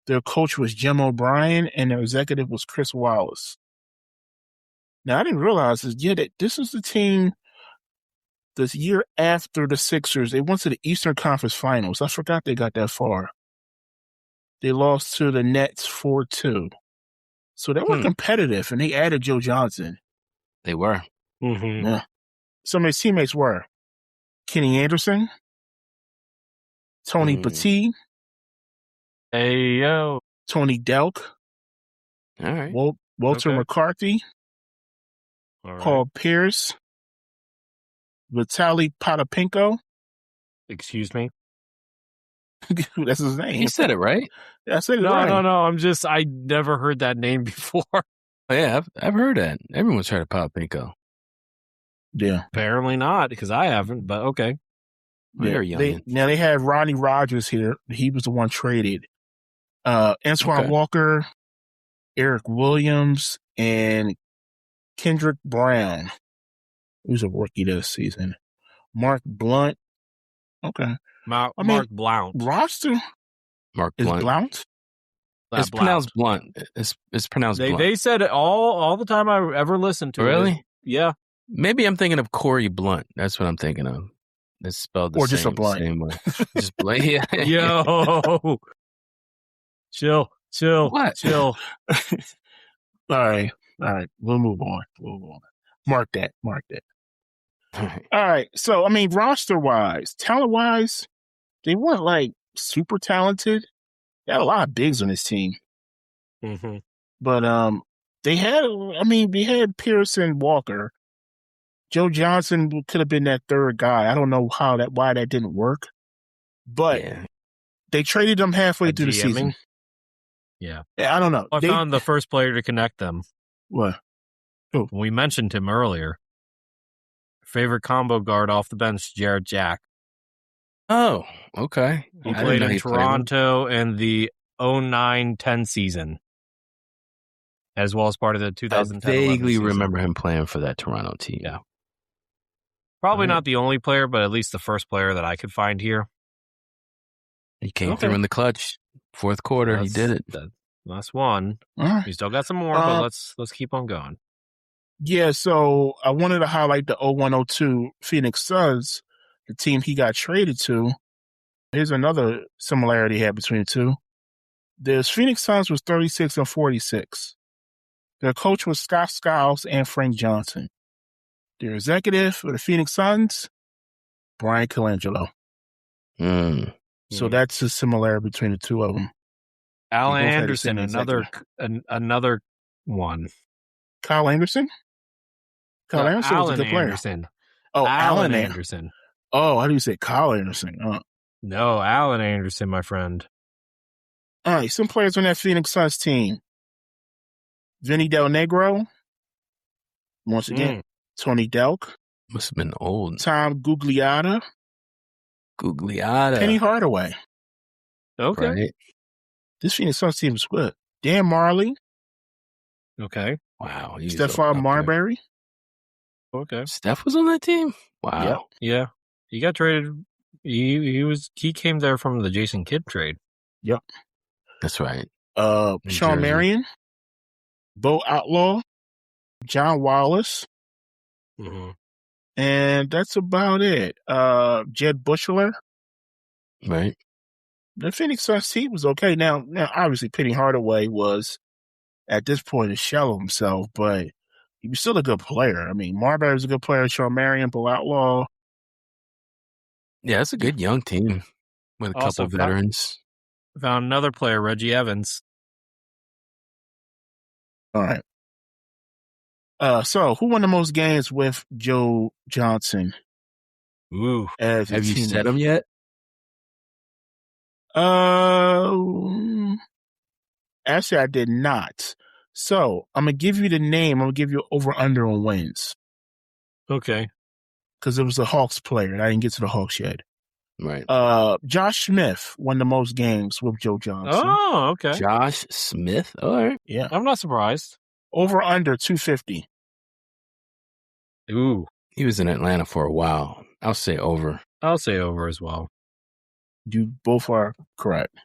Their coach was Jim O'Brien, and their executive was Chris Wallace. Now, I didn't realize that this was the team this year after the Sixers. They went to the Eastern Conference Finals. I forgot they got that far. They lost to the Nets 4-2. So they were competitive, and they added Joe Johnson. They were. Mm-hmm. Yeah. Some of his teammates were Kenny Anderson, Tony Petit, Tony Delk, all right, Walter McCarthy, all right. Paul Pierce, Vitaly Potapenko. Excuse me? That's his name. You said it right. Yeah, I said it right. No. I never heard that name before. Oh, yeah, I've heard that. Everyone's heard of Potapenko. Yeah. Apparently not, because I haven't, but okay. Very young. Now they had Ronnie Rogers here. He was the one traded. Antoine Walker, Eric Williams, and Kendrick Brown. Who's a rookie this season? Mark Blunt. Okay. Mark Blount. Roster? Mark Is Blunt. Blount? It's pronounced Blunt. It's pronounced Blunt. They said it all the time I ever listened to it. Really? Yeah. Maybe I'm thinking of Corey Blunt. That's what I'm thinking of. It's spelled the or same, just a blunt. Same way. Just blunt. Yeah. Yo. Chill. What? Chill. All right. We'll move on. Mark that. All right. So, roster-wise, talent-wise, they weren't, like, super talented. They had a lot of bigs on this team. Mm-hmm. But they had Pierce and Walker. Joe Johnson could have been that third guy. I don't know why that didn't work. But they traded them halfway through the season. Yeah. I don't know. I found the first player to connect them. What? Who? We mentioned him earlier. Favorite combo guard off the bench, Jarrett Jack. Oh, okay. He played in Toronto in the 09-10 season, as well as part of the 2010. I vaguely remember him playing for that Toronto team. Yeah. Probably not the only player, but at least the first player that I could find here. He came through in the clutch. 4th quarter, he did it. Last one. We still got some more, but let's keep on going. Yeah, so I wanted to highlight the 01-02 Phoenix Suns, the team he got traded to. Here's another similarity he had between the two. The Phoenix Suns was 36-46. Their coach was Scott Skiles and Frank Johnson. Their executive for the Phoenix Suns, Brian Colangelo. So that's the similarity between the two of them. Alan Anderson, another one. Kyle Anderson? Kyle Anderson was a good player. Anderson. Oh, Alan Anderson. Oh, how do you say Kyle Anderson? No, Alan Anderson, my friend. All right, some players on that Phoenix Suns team. Vinny Del Negro. Once again, Tony Delk. Must have been old. Tom Gugliotta. Penny Hardaway. Okay. Right. This Phoenix Suns team was good. Dan Marley. Okay. Wow. Stephon Marbury. Okay. Steph was on that team? Wow. Yep. Yeah. He got traded. He came there from the Jason Kidd trade. Yep. That's right. Sean Jersey. Marion, Bo Outlaw, John Wallace, and that's about it. Jed Bushler. Right. The Phoenix Suns team was okay. Now, obviously, Penny Hardaway was at this point a shell of himself, but he was still a good player. I mean, Marbury was a good player. Sean Marion, Bo Outlaw. Yeah, it's a good young team with a Also couple veterans. Found another player, Reggie Evans. All right. So who won the most games with Joe Johnson? Ooh. As Have you said him yet? Actually, I did not. So I'm gonna give you the name. I'm gonna give you over under on wins. Okay. Because it was a Hawks player, and I didn't get to the Hawks yet. Right. Josh Smith won the most games with Joe Johnson. Oh, okay. Josh Smith. All right. Yeah. I'm not surprised. Over under 250. Ooh. He was in Atlanta for a while. I'll say over. I'll say over as well. You both are correct.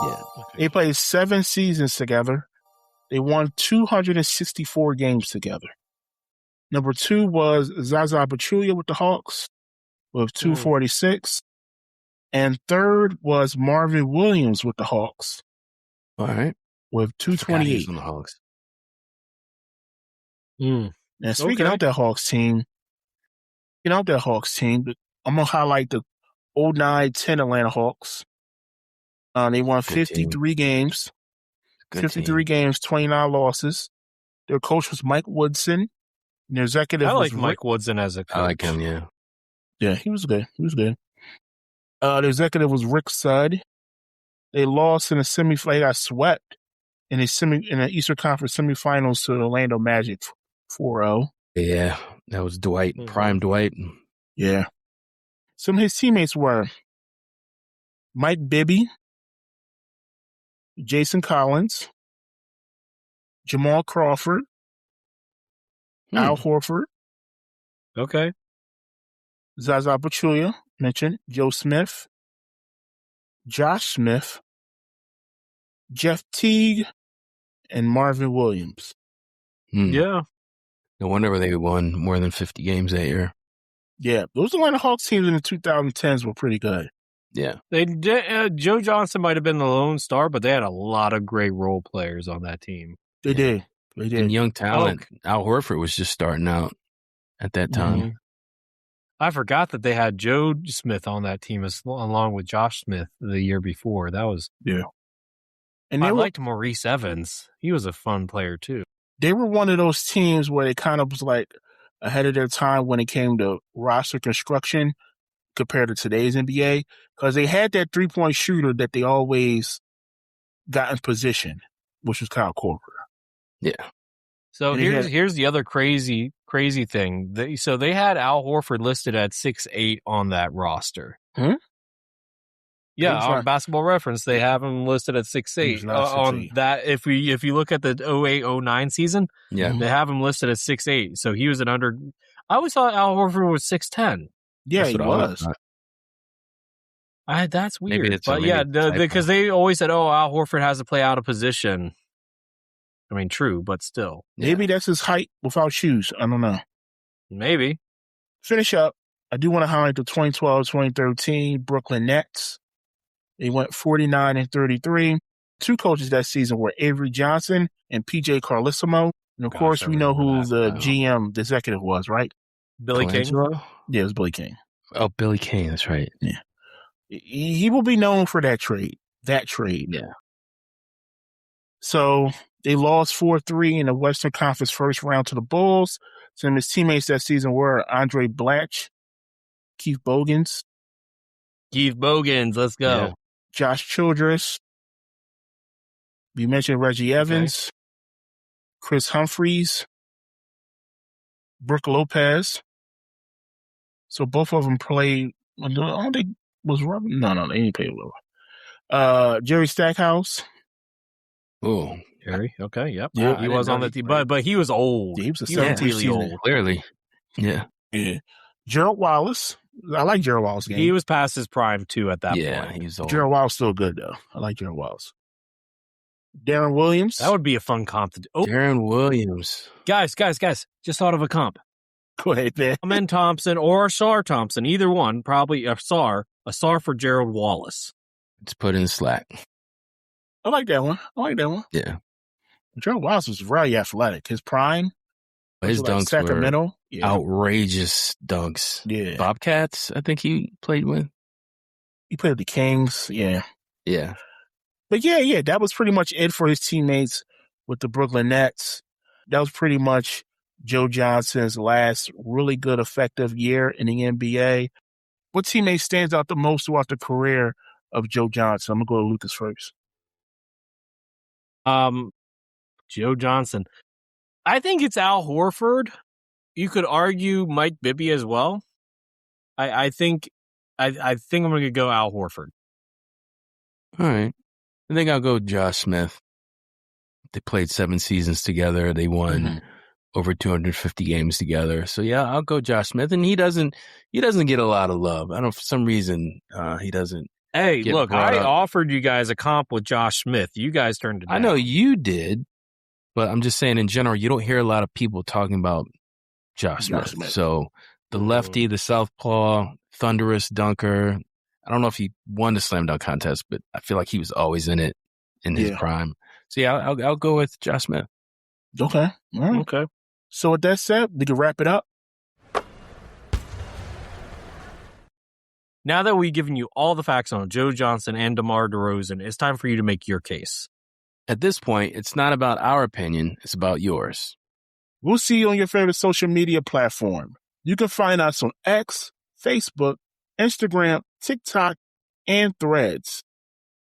Yeah. They played 7 seasons together. They won 264 games together. Number 2 was Zaza Pachulia with the Hawks with 246. And third was Marvin Williams with the Hawks. All right. With 228. On the Hawks. Now, speaking of that Hawks team, I'm going to highlight the 09-10 Atlanta Hawks. They won 53 games. 53 games, 29 losses. Their coach was Mike Woodson. Their executive was Mike Woodson as a coach. I like him, yeah. Yeah, he was good. The executive was Rick Sudd. They lost in the semifinal. They got swept in the Eastern Conference semifinals to the Orlando Magic 4-0. Yeah, that was Dwight, prime Dwight. Yeah. Some of his teammates were Mike Bibby, Jason Collins, Jamal Crawford, Al Horford. Okay. Zaza Pachulia, mentioned, Joe Smith, Josh Smith, Jeff Teague, and Marvin Williams. Yeah. No wonder they won more than 50 games that year. Yeah, those Atlanta Hawks teams in the 2010s were pretty good. Yeah. They did, Joe Johnson might have been the lone star, but they had a lot of great role players on that team. They did. And young talent. Al Horford was just starting out at that time. I forgot that they had Joe Smith on that team along with Josh Smith the year before. That was And I liked Maurice Evans. He was a fun player too. They were one of those teams where they kind of was like ahead of their time when it came to roster construction compared to today's NBA, because they had that 3-point shooter that they always got in position, which was Kyle Korver. Yeah. So here's the other crazy thing. They had Al Horford listed at 6'8" on that roster. Yeah, on Basketball Reference, they have him listed at 6'8". On that, if you look at the 08-09 season, they have him listed at 6'8". So he was an under. I always thought Al Horford was 6'10". Yeah, he was. That's weird, because they always said, "Oh, Al Horford has to play out of position." I mean, true, but still, maybe that's his height without shoes. I don't know. Maybe. Finish up. I do want to highlight the 2012-2013 Brooklyn Nets. They went 49-33. 2 coaches that season were Avery Johnson and PJ Carlesimo. And of course, we know who the GM, the executive was, right? Billy King. Yeah, it was Billy King. Oh, Billy King. That's right. Yeah. He will be known for that trade. Yeah. So they lost 4-3 in the Western Conference first round to the Bulls. Some of his teammates that season were Andre Blatch, Keith Bogans, let's go. Yeah. Josh Childress. We mentioned Reggie Evans, Chris Humphreys, Brooke Lopez. So both of them played. I don't think was Robin. No, they didn't play well. Jerry Stackhouse. Oh, Harry. Okay, yep. Yeah, He was on the team, but he was old. He was a He was 17 really season. old. Clearly. Yeah. Yeah. Gerald Wallace. I like Gerald Wallace. Game. He was past his prime, too, at that point. Yeah, he's old. Gerald Wallace still good, though. I like Gerald Wallace. Darren Williams. That would be a fun comp to do. Oh. Darren Williams. Guys. Just thought of a comp. Go ahead, man. Amen Thompson or Asar Thompson. Either one. Probably Asar for Gerald Wallace. Let's put in slack. I like that one. Yeah. Gerald Wallace was very athletic. His prime. His like dunks Sacramento. were outrageous dunks. Yeah. Bobcats, I think he played with. He played with the Kings. Yeah. Yeah. But yeah, that was pretty much it for his teammates with the Brooklyn Nets. That was pretty much Joe Johnson's last really good, effective year in the NBA. What teammate stands out the most throughout the career of Joe Johnson? I'm going to go to Lucas first. Joe Johnson. I think it's Al Horford. You could argue Mike Bibby as well. I think I'm going to go Al Horford. All right. I think I'll go Josh Smith. They played 7 seasons together. They won over 250 games together. So yeah, I'll go Josh Smith. And he doesn't get a lot of love. I don't, for some reason, he doesn't. Hey, look, I offered you guys a comp with Josh Smith. You guys turned it down. I know you did, but I'm just saying in general, you don't hear a lot of people talking about Josh Smith. So the lefty, the southpaw, thunderous dunker. I don't know if he won the slam dunk contest, but I feel like he was always in it in his prime. So yeah, I'll go with Josh Smith. Okay. All right. Okay. So with that said, we can wrap it up. Now that we've given you all the facts on Joe Johnson and DeMar DeRozan, it's time for you to make your case. At this point, it's not about our opinion, it's about yours. We'll see you on your favorite social media platform. You can find us on X, Facebook, Instagram, TikTok, and Threads.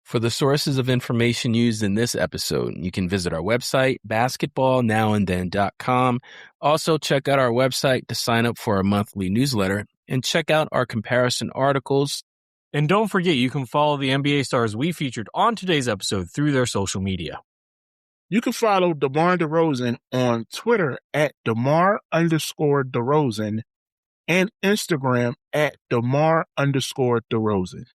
For the sources of information used in this episode, you can visit our website, basketballnowandthen.com. Also, check out our website to sign up for our monthly newsletter and check out our comparison articles. And don't forget, you can follow the NBA stars we featured on today's episode through their social media. You can follow DeMar DeRozan on Twitter at DeMar_DeRozan and Instagram at DeMar_DeRozan.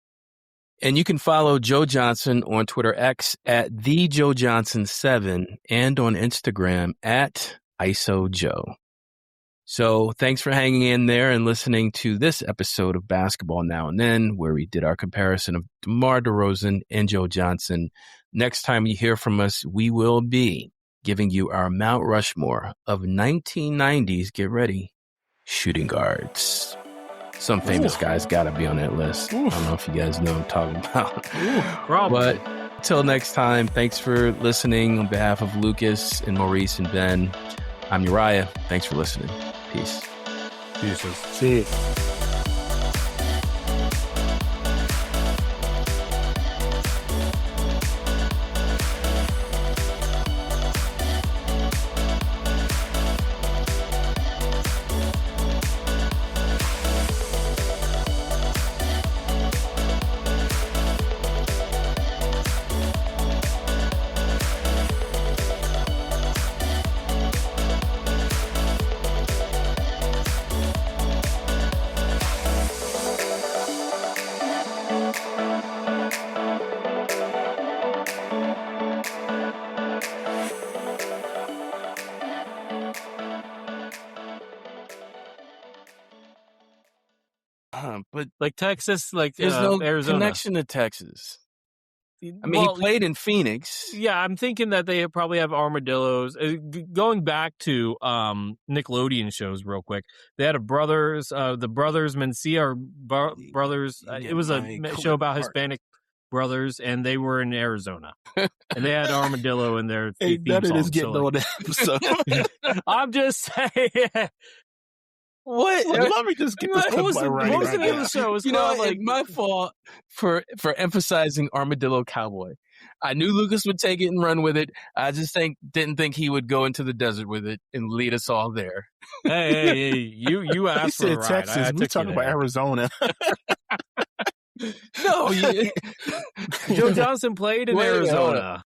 And you can follow Joe Johnson on Twitter X at TheJoeJohnson7 and on Instagram at IsoJoe. So thanks for hanging in there and listening to this episode of Basketball Now and Then, where we did our comparison of DeMar DeRozan and Joe Johnson. Next time you hear from us, we will be giving you our Mount Rushmore of 1990s, get ready, shooting guards. Some famous guys got to be on that list. I don't know if you guys know what I'm talking about. But until next time, thanks for listening. On behalf of Lucas and Maurice and Ben, I'm Uriah. Thanks for listening. Peace. Peace. See you. But like Texas, like there's no Arizona. connection to Texas. I mean, he played in Phoenix. Yeah, I'm thinking that they probably have armadillos. Going back to Nickelodeon shows real quick, they had the brothers Mencia, brothers. It was a show about Hispanic brothers, and they were in Arizona, and they had armadillo in their theme None of this song. getting on the episode. I'm just saying. What? Let me just get this What was the name of the show? It was it's my fault for emphasizing Armadillo Cowboy. I knew Lucas would take it and run with it. I just didn't think he would go into the desert with it and lead us all there. Hey, you asked for a ride. Texas. We talking about Arizona. No, Joe Johnson played in Arizona.